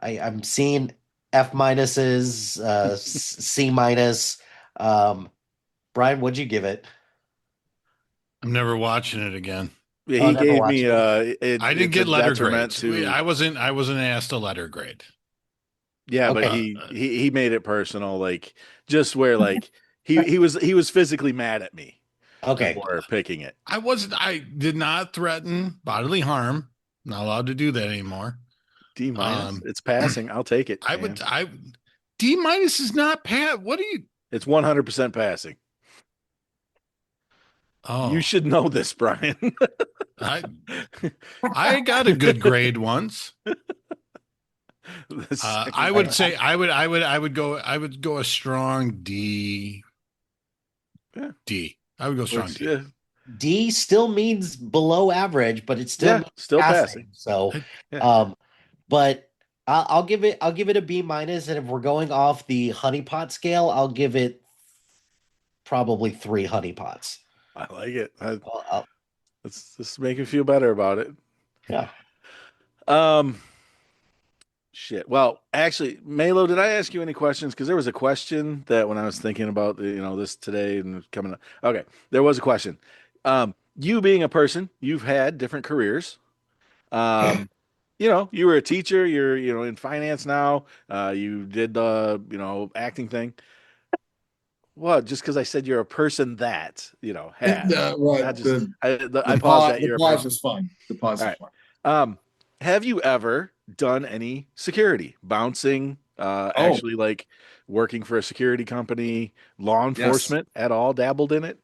F: I'm seeing F minuses, C minus. Um, Brian, what'd you give it?
D: I'm never watching it again.
B: Yeah,
F: Oh,
B: he
F: never
B: gave me
F: watched it.
D: I didn't
B: it's a
D: get letter
B: detriment
D: grades.
B: to.
D: I wasn't asked a letter grade.
B: Yeah, but
F: Okay.
B: he made it personal, like just where like he was physically mad at me
F: Okay.
B: before picking it.
D: I did not threaten bodily harm. Not allowed to do that anymore.
B: D minus.
D: Um,
B: It's passing. I'll take it,
D: I
B: man.
D: would, I, D minus is not pat. What are you?
B: It's 100% passing. You
D: Oh,
B: should know this, Brian.
D: I, I got a good grade once.
B: The
D: I
B: second
D: would
B: time.
D: say I would go a strong D.
B: Yeah,
D: D. I would go strong
B: which
D: D.
F: D still means below average, but it still
B: yeah,
F: means
B: still passing.
F: passing. So,
B: Yeah,
F: but I'll give it a B minus, and if we're going off the honeypot scale, I'll give it probably 3 honeypots.
B: I like it.
F: I'll-
B: Let's just make me feel better about it.
F: yeah.
B: Um, shit. Well, actually, Melo, did I ask you any questions? Because there was a question that when I was thinking about this today and coming up. Okay, there was a question. You being a person, you've had different careers. Um, you were a teacher. You're in finance now. You did the acting thing. What? Just because I said you're a person that has. Not
E: What
B: just I
E: the
B: paused
E: pause?
B: that
E: The
B: you're a
E: pause
B: person.
E: was fun. The pause
B: All
E: was
B: right.
E: fun.
B: Have you ever done any security, bouncing,
E: Oh,
B: actually like working for a security company, law
E: yes.
B: enforcement at all, dabbled in it?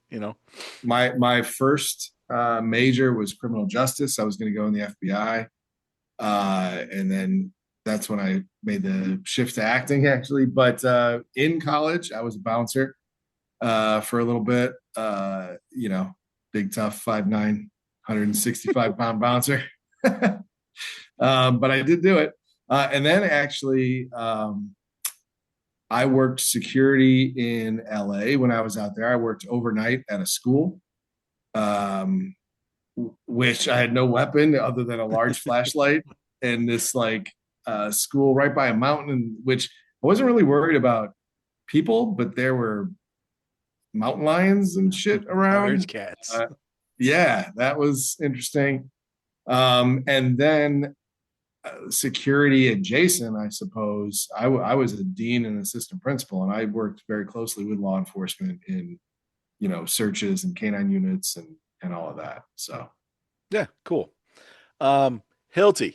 E: My first major was criminal justice. I was going to go in the FBI, and then that's when I made the shift to acting, actually. But in college, I was a bouncer for a little bit. Big tough 5'9", 165 pound bouncer. But I did do it, and then actually. I worked security in LA when I was out there. I worked overnight at a school, um, which I had no weapon other than a large flashlight and this like school right by a mountain, which I wasn't really worried about people, but there were mountain lions and shit
B: Oh, there's
E: around.
B: cats.
E: Yeah, that was interesting. And then security adjacent, I suppose. I was a dean and assistant principal, and I worked very closely with law enforcement in searches and canine units and all of that. So
B: Yeah, cool. Hilty,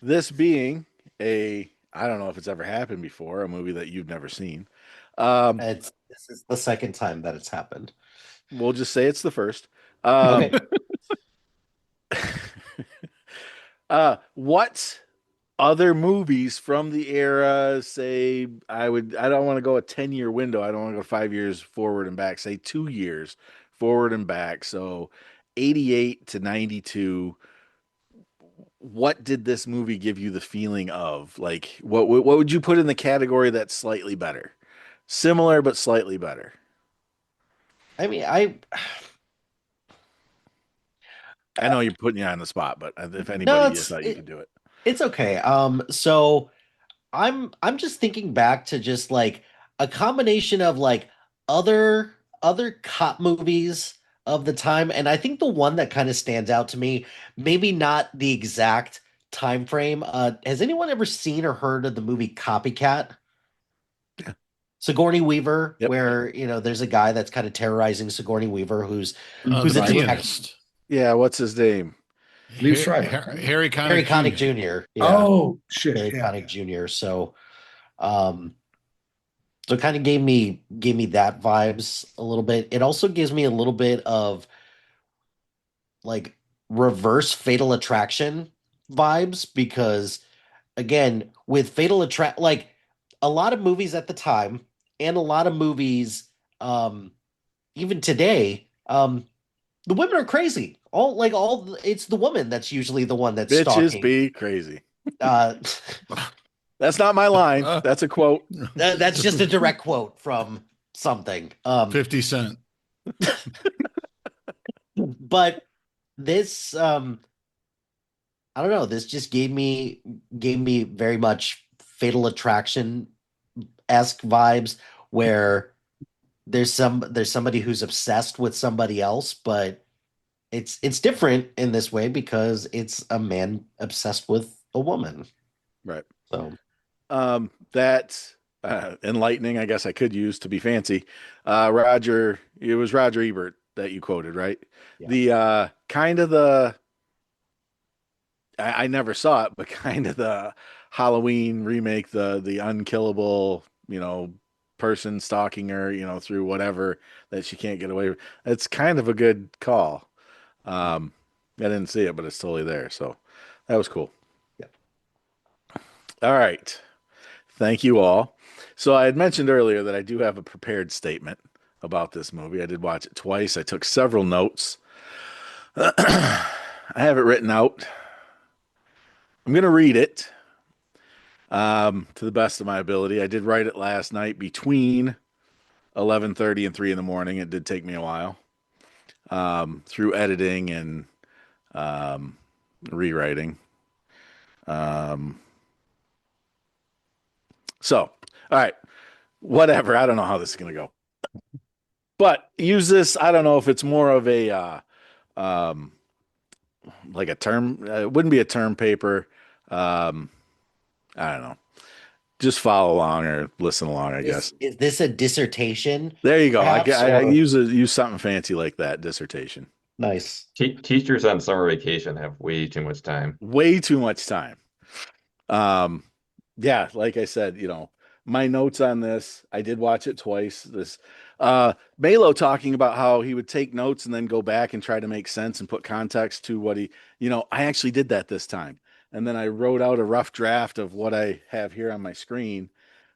B: this being I don't know if it's ever happened before, a movie that you've never seen. Um,
F: This is the second time that it's happened.
B: we'll just say it's the first.
F: Okay.
B: What other movies from the era, say, I don't want to go a 10-year window. I don't want to go 5 years forward and back, say 2 years forward and back. So 88 to 92. What did this movie give you the feeling of? Like, what would you put in the category that's slightly better? Similar, but slightly better.
F: I mean,
B: I know you're putting you on the spot, but if
F: no,
B: anybody, I thought you could do it.
F: it's okay. So I'm just thinking back to just like a combination of like other cop movies of the time, and I think the one that kind of stands out to me, maybe not the exact time frame. Has anyone ever seen or heard of the movie Copycat?
B: Yeah.
F: Sigourney Weaver,
B: Yep.
F: where there's a guy that's kind of terrorizing Sigourney Weaver, who's
D: The
F: a detective.
D: pianist.
B: Yeah, what's his name?
E: Liev Schreiber, right?
D: Harry
F: Harry
D: Connick
F: Connick
D: Jr.
F: Jr. Yeah,
E: Oh shit!
F: Harry
E: Yeah,
F: Connick Jr. Um, so it kind of gave me that vibes a little bit. It also gives me a little bit of like reverse Fatal Attraction vibes because again, with Fatal Attract, like a lot of movies at the time and a lot of movies, even today, the women are crazy. It's the woman that's usually the one that's
B: Bitches
F: stalking.
B: be crazy.
F: Uh,
B: That's not my line. That's a quote.
F: that's just a direct quote from something.
D: 50 Cent.
F: But this, I don't know. This just gave me very much Fatal Attraction esque vibes, where there's somebody who's obsessed with somebody else, but it's different in this way because it's a man obsessed with a woman.
B: Right.
F: So
B: That enlightening, I guess I could use to be fancy. It was Roger Ebert that you quoted, right?
F: yeah.
B: The kind of the I never saw it, but kind of the Halloween remake, the unkillable, person stalking her, through whatever that she can't get away with. It's kind of a good call. I didn't see it, but it's totally there. So that was cool.
F: Yep.
B: All right. Thank you all. So I had mentioned earlier that I do have a prepared statement about this movie. I did watch it twice. I took several notes. I have it written out. I'm going to read it to the best of my ability. I did write it last night between 11:30 and 3 in the morning. It did take me a while through editing and rewriting. Um, so, all right, whatever. I don't know how this is going to go, but use this. I don't know if it's more of a um, like a term. It wouldn't be a term paper. Um, I don't know. Just follow along or listen along, I guess.
F: Is this a dissertation,
B: There you go.
F: perhaps?
B: I
F: Or
B: use something fancy like that. Dissertation.
F: nice.
C: Teachers on summer vacation have way too much time.
B: Way too much time. Um, yeah, like I said, my notes on this, I did watch it twice. Melo talking about how he would take notes and then go back and try to make sense and put context to what I actually did that this time. And then I wrote out a rough draft of what I have here on my screen.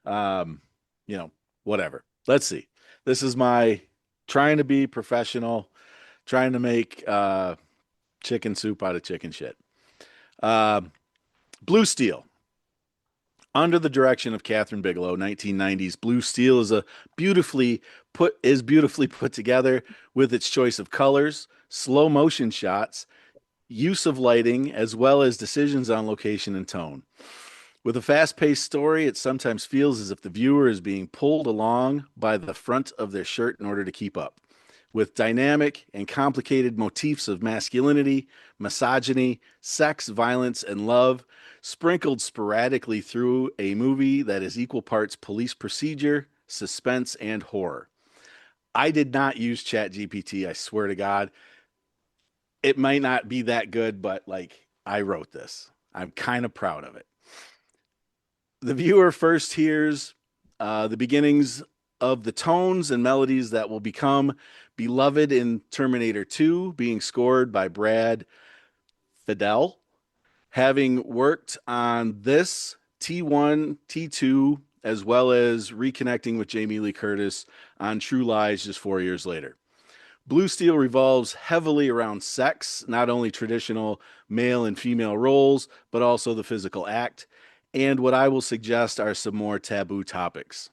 B: Um, you know, Whatever. Let's see. This is my trying to be professional, trying to make chicken soup out of chicken shit. Um, Blue Steel. Under the direction of Catherine Bigelow, 1990s Blue Steel is beautifully put together with its choice of colors, slow motion shots, use of lighting, as well as decisions on location and tone. With a fast-paced story, it sometimes feels as if the viewer is being pulled along by the front of their shirt in order to keep up. With dynamic and complicated motifs of masculinity, misogyny, sex, violence, and love, sprinkled sporadically through a movie that is equal parts police procedure, suspense, and horror. I did not use ChatGPT, I swear to God. It might not be that good, but I wrote this. I'm kind of proud of it. The viewer first hears the beginnings of the tones and melodies that will become beloved in Terminator 2, being scored by Brad Fidel. Having worked on this T1, T2, as well as reconnecting with Jamie Lee Curtis on True Lies just 4 years later. Blue Steel revolves heavily around sex, not only traditional male and female roles, but also the physical act, and what I will suggest are some more taboo topics.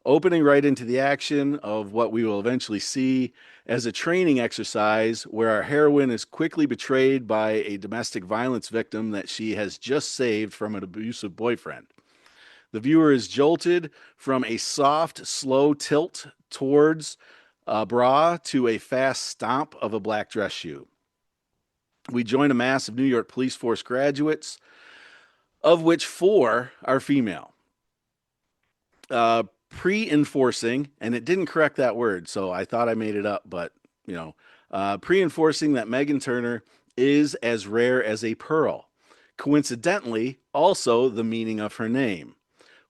B: Opening right into the action of what we will eventually see as a training exercise where our heroine is quickly betrayed by a domestic violence victim that she has just saved from an abusive boyfriend. The viewer is jolted from a soft, slow tilt towards a bra to a fast stomp of a black dress shoe. We join a mass of New York police force graduates, of which 4 are female. Pre-enforcing, and it didn't correct that word, so I thought I made it up, but pre-enforcing that Megan Turner is as rare as a pearl. Coincidentally, also the meaning of her name.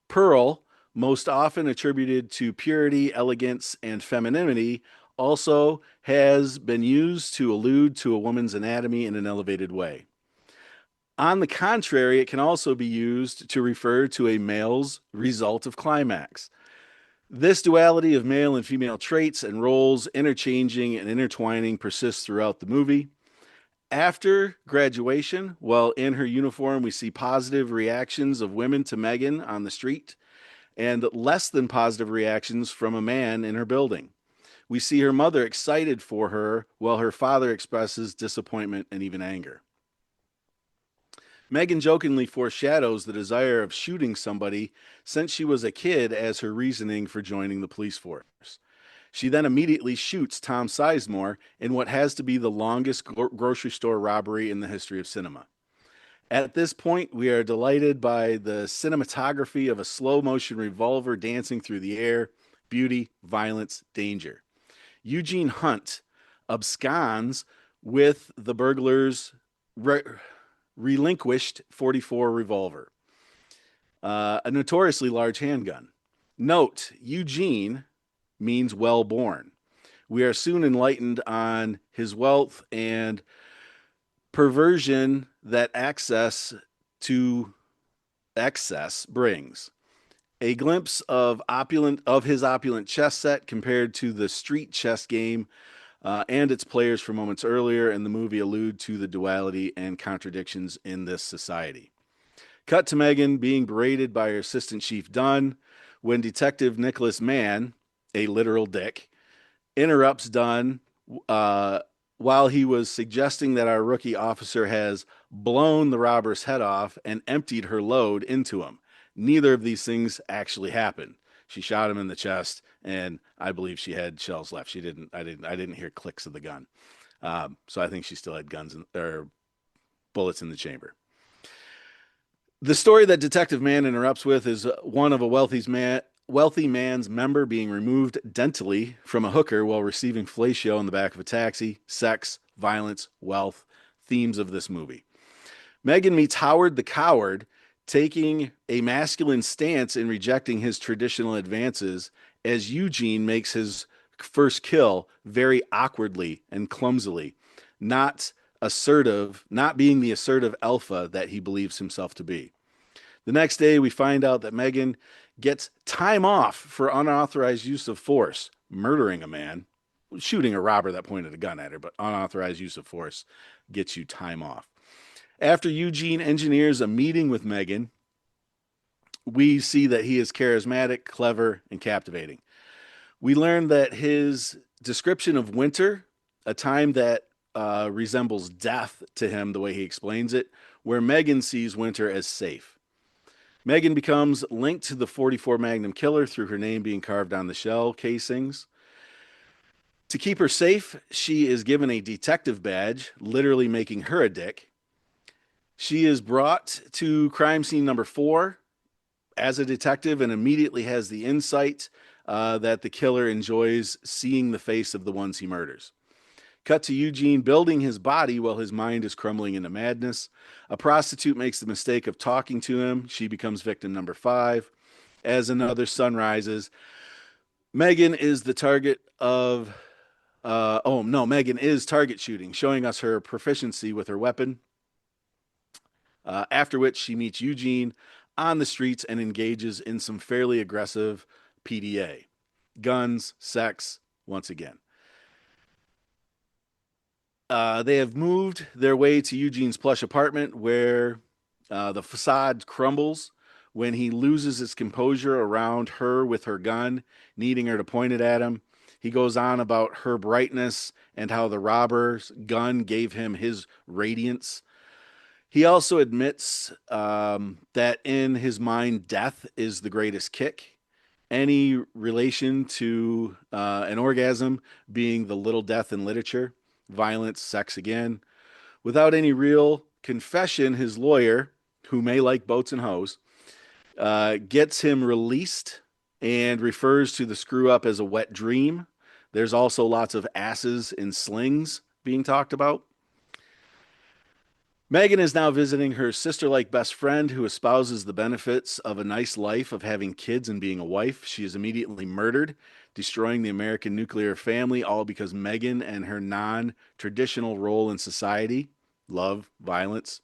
B: Pearl, most often attributed to purity, elegance, and femininity, also has been used to allude to a woman's anatomy in an elevated way. On the contrary, it can also be used to refer to a male's result of climax. This duality of male and female traits and roles interchanging and intertwining persists throughout the movie. After graduation, while in her uniform, we see positive reactions of women to Megan on the street and less than positive reactions from a man in her building. We see her mother excited for her while her father expresses disappointment and even anger. Megan jokingly foreshadows the desire of shooting somebody since she was a kid as her reasoning for joining the police force. She then immediately shoots Tom Sizemore in what has to be the longest grocery store robbery in the history of cinema. At this point, we are delighted by the cinematography of a slow motion revolver dancing through the air, beauty, violence, danger. Eugene Hunt absconds with the burglar's relinquished 44 revolver, a notoriously large handgun. Note, Eugene means well born. We are soon enlightened on his wealth and perversion that access to excess brings. A glimpse of his opulent chess set compared to the street chess game and its players from moments earlier in the movie allude to the duality and contradictions in this society. Cut to Megan being berated by her assistant chief Dunn when Detective Nicholas Mann, a literal dick, interrupts Dunn uh, while he was suggesting that our rookie officer has blown the robber's head off and emptied her load into him. Neither of these things actually happened. She shot him in the chest, and I believe she had shells left. She didn't. I didn't hear clicks of the gun. So I think she still had or bullets in the chamber. The story that Detective Mann interrupts with is one of a wealthy man's member being removed dentally from a hooker while receiving fellatio in the back of a taxi. Sex, violence, wealth, themes of this movie. Megan meets Howard the coward, taking a masculine stance in rejecting his traditional advances as Eugene makes his first kill very awkwardly and clumsily, not being the assertive alpha that he believes himself to be. The next day, we find out that Megan gets time off for unauthorized use of force, murdering a man, shooting a robber that pointed a gun at her, but unauthorized use of force gets you time off. After Eugene engineers a meeting with Megan, we see that he is charismatic, clever, and captivating. We learn that his description of winter, a time that resembles death to him, the way he explains it, where Megan sees winter as safe. Megan becomes linked to the 44 Magnum killer through her name being carved on the shell casings. To keep her safe, she is given a detective badge, literally making her a dick. She is brought to crime scene number 4 as a detective and immediately has the insight that the killer enjoys seeing the face of the ones he murders. Cut to Eugene building his body while his mind is crumbling into madness. A prostitute makes the mistake of talking to him. She becomes victim number 5. As another sun rises, Megan is the target of. Megan is target shooting, showing us her proficiency with her weapon. After which she meets Eugene on the streets and engages in some fairly aggressive PDA. Guns, sex, once again. They have moved their way to Eugene's plush apartment where the facade crumbles when he loses his composure around her with her gun, needing her to point it at him. He goes on about her brightness and how the robber's gun gave him his radiance. He also admits that in his mind, death is the greatest kick. Any relation to an orgasm being the little death in literature, violence, sex again. Without any real confession, his lawyer, who may like boats and hoes, gets him released and refers to the screw up as a wet dream. There's also lots of asses in slings being talked about. Megan is now visiting her sister-like best friend who espouses the benefits of a nice life of having kids and being a wife. She is immediately murdered, destroying the American nuclear family, all because Megan and her non-traditional role in society, love, violence.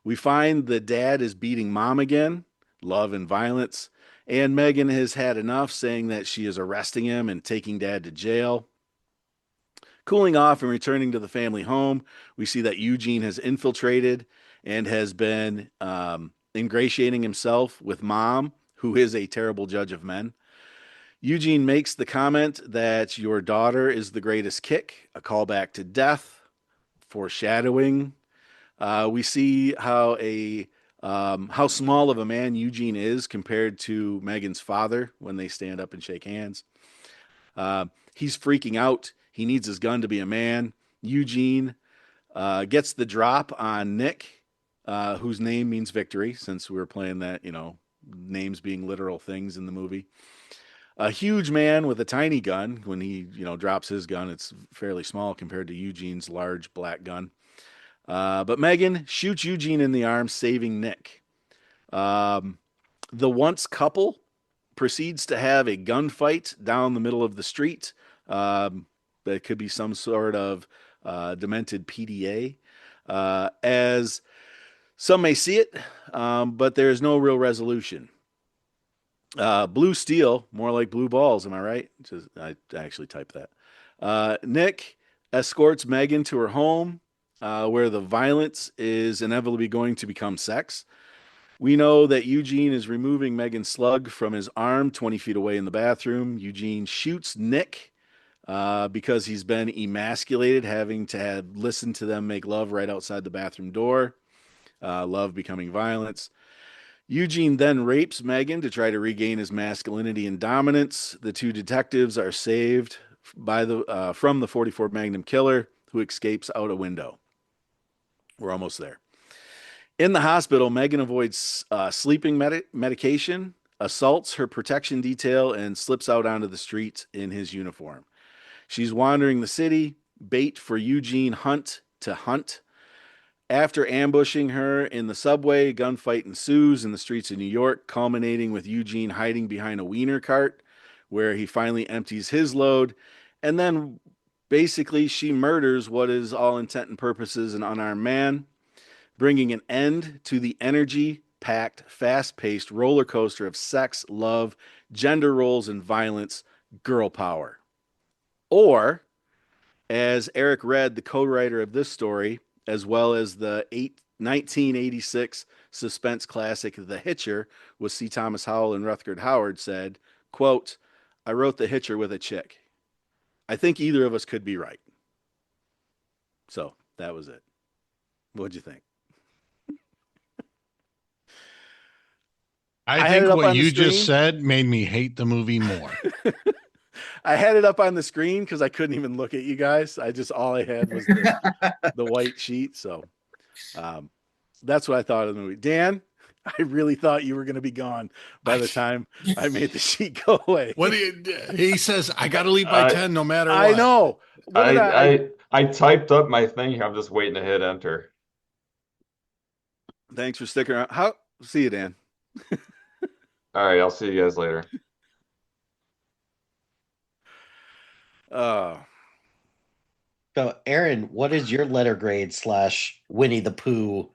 B: We find the dad is beating mom again, love and violence, and Megan has had enough, saying that she is arresting him and taking dad to jail. Cooling off and returning to the family home, we see that Eugene has infiltrated and has been ingratiating himself with mom, who is a terrible judge of men. Eugene makes the comment that your daughter is the greatest kick, a callback to death, foreshadowing. We see how small of a man Eugene is compared to Megan's father when they stand up and shake hands. He's freaking out. He needs his gun to be a man. Eugene gets the drop on Nick, whose name means victory, since we were playing that, names being literal things in the movie. A huge man with a tiny gun. When he, drops his gun, it's fairly small compared to Eugene's large black gun. But Megan shoots Eugene in the arm, saving Nick. Um, the once couple proceeds to have a gunfight down the middle of the street. That could be some sort of demented PDA, as some may see it, but there is no real resolution. Blue steel, more like blue balls. Am I right? I actually typed that. Nick escorts Megan to her home, where the violence is inevitably going to become sex. We know that Eugene is removing Megan's slug from his arm 20 feet away in the bathroom. Eugene shoots Nick because he's been emasculated, having to have listened to them make love right outside the bathroom door. Love becoming violence. Eugene then rapes Megan to try to regain his masculinity and dominance. The two detectives are saved from the 44 Magnum killer, who escapes out a window. We're almost there. In the hospital, Megan avoids sleeping medication, assaults her protection detail, and slips out onto the street in his uniform. She's wandering the city, bait for Eugene Hunt to hunt. After ambushing her in the subway, a gunfight ensues in the streets of New York, culminating with Eugene hiding behind a wiener cart, where he finally empties his load. And then basically she murders what is all intent and purposes an unarmed man, bringing an end to the energy-packed, fast-paced roller coaster of sex, love, gender roles, and violence, girl power. Or, as Eric Red, the co-writer of this story, as well as the 1986 suspense classic The Hitcher with C. Thomas Howell and Rutherford Howard, said, quote, "I wrote The Hitcher with a chick. I think either of us could be right." So that was it. What'd you think?
D: I
B: had it
D: think
B: up
D: what
B: on the
D: you just
B: screen.
D: said made me hate the movie more.
B: I had it up on the screen because I couldn't even look at you guys. All I had was the white sheet. So um, that's what I thought of the movie. Dan, I really thought you were going to be gone by the time I made the sheet go away.
D: What do he says? I got to leave by
C: I
D: 10 no matter
B: I
D: what.
B: know. What did
C: I typed up my thing here. I'm just waiting to hit enter.
B: Thanks for sticking around. See you, Dan.
C: All right, I'll see you guys later.
B: Uh,
F: So, Aaron, what is your letter grade / Winnie the Pooh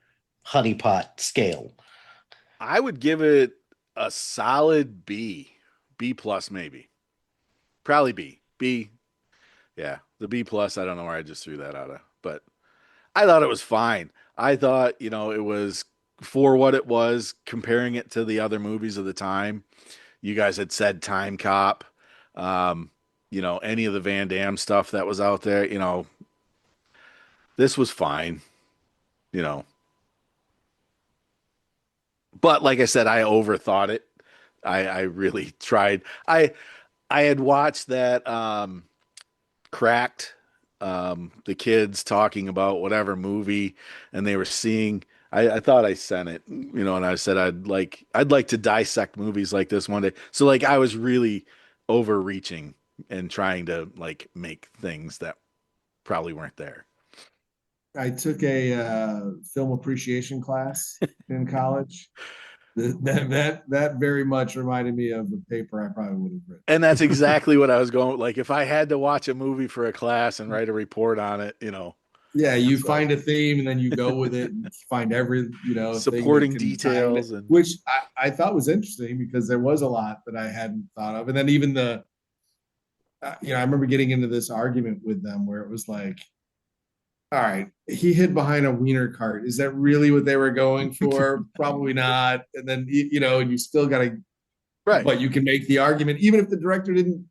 F: honeypot scale?
B: I would give it a solid B, B plus maybe, probably B. B, yeah, the B plus. I don't know where I just threw that out of, but I thought it was fine. I thought it was for what it was, comparing it to the other movies of the time. You guys had said Time Cop, um, any of the Van Damme stuff that was out there. This was fine. You know, but like I said, I overthought it. I really tried. I had watched that Cracked, the kids talking about whatever movie, and they were seeing. I thought I sent it, and I said I'd like to dissect movies like this one day. So like I was really overreaching and trying to like make things that probably weren't there.
E: I took a film appreciation class in college. That very much reminded me of a paper I probably would have written.
B: And that's exactly what I was going. Like if I had to watch a movie for a class and write a report on it,
E: Yeah, you
B: so
E: find a theme and then you go with it and find every thing that
B: supporting
E: can tie in it,
B: details and
E: which I thought was interesting because there was a lot that I hadn't thought of. And then even I remember getting into this argument with them where it was like, all right, he hid behind a wiener cart. Is that really what they were going for? Probably not. And then you still got to,
B: right,
E: but you can make the argument even if the director didn't give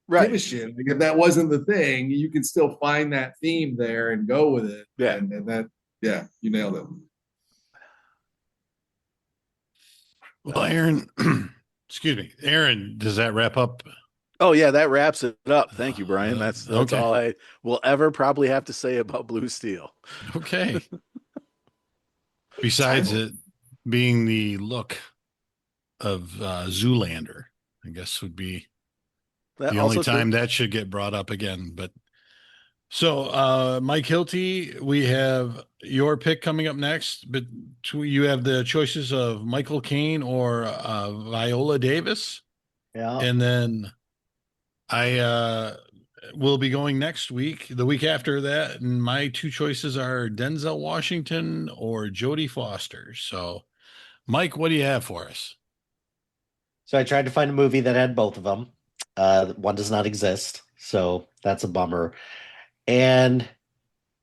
E: a
B: right,
E: shit. Like if that wasn't the thing, you can still find that theme there and go with it.
B: yeah.
E: And that, yeah, you nailed it.
D: Well, Aaron, excuse me. Aaron, does that wrap up
B: Oh yeah, that wraps it up. Thank you, Brian. That's
D: Okay.
B: all I will ever probably have to say about Blue Steel.
D: Okay. Besides it being the look of Zoolander, I guess would be
B: That
D: the only
B: also true.
D: time that should get brought up again. But so, Mike Hilty, we have your pick coming up next, but you have the choices of Michael Caine or Viola Davis.
F: Yeah.
D: And then I will be going next week, the week after that. And my two choices are Denzel Washington or Jodie Foster. So, Mike, what do you have for us?
F: So I tried to find a movie that had both of them. One does not exist, so that's a bummer. And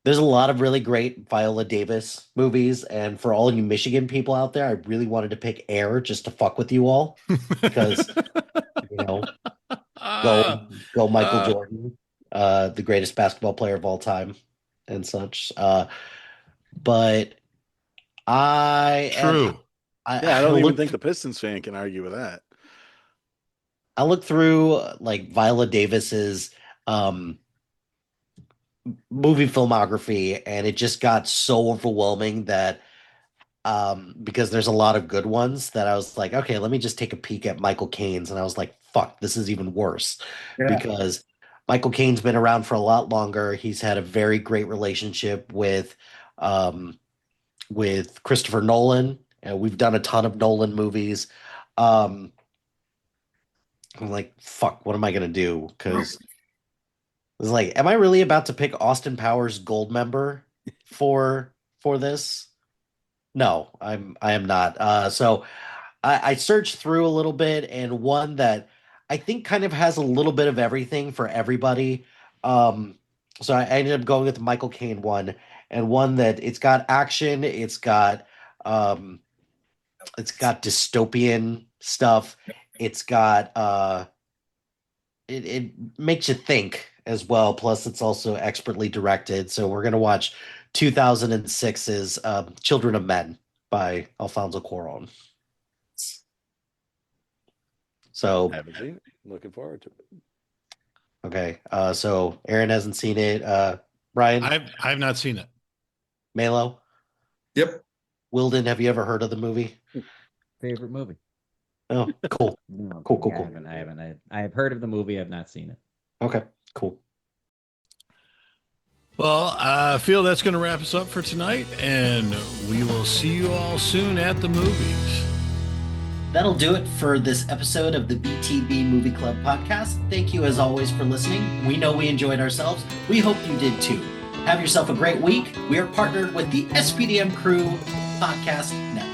F: there's a lot of really great Viola Davis movies. And for all you Michigan people out there, I really wanted to pick Air just to fuck with you all because, you know,
D: Ah,
F: go Michael Jordan, the greatest basketball player of all time and such. But I am
D: true.
B: Yeah, I
F: I
B: don't even
F: look
B: think the Pistons fan can argue with that.
F: I look through like Viola Davis's um movie filmography, and it just got so overwhelming that because there's a lot of good ones that I was like, okay, let me just take a peek at Michael Caine's, and I was like, fuck, this is even worse
E: Yeah.
F: because Michael Caine's been around for a lot longer. He's had a very great relationship um with Christopher Nolan. We've done a ton of Nolan movies. Um, I'm like, fuck, what am I gonna do? Because it's like, am I really about to pick Austin Powers Gold Member for this? No, I am not. So I searched through a little bit, and one that I think kind of has a little bit of everything for everybody. Um, so I ended up going with the Michael Caine one, and one that it's got action, um, it's got dystopian stuff, it's got it makes you think as well. Plus, it's also expertly directed. So we're gonna watch 2006's "Children of Men" by Alfonso Cuarón. So
B: Haven't seen it. Looking forward to it.
F: okay, so Aaron hasn't seen it. Brian,
D: I've not seen it.
F: Melo,
E: Yep.
F: Wilden, have you ever heard of the movie?
A: Favorite movie?
F: Oh, cool,
A: No,
F: cool, cool,
A: I
F: cool.
A: haven't. I haven't. I have heard of the movie. I've not seen it.
F: Okay, cool.
D: Well, I feel that's going to wrap us up for tonight, and we will see you all soon at the movies.
F: That'll do it for this episode of the BTB Movie Club podcast. Thank you as always for listening. We know we enjoyed ourselves. We hope you did too. Have yourself a great week. We are partnered with the SPDM Crew Podcast Network.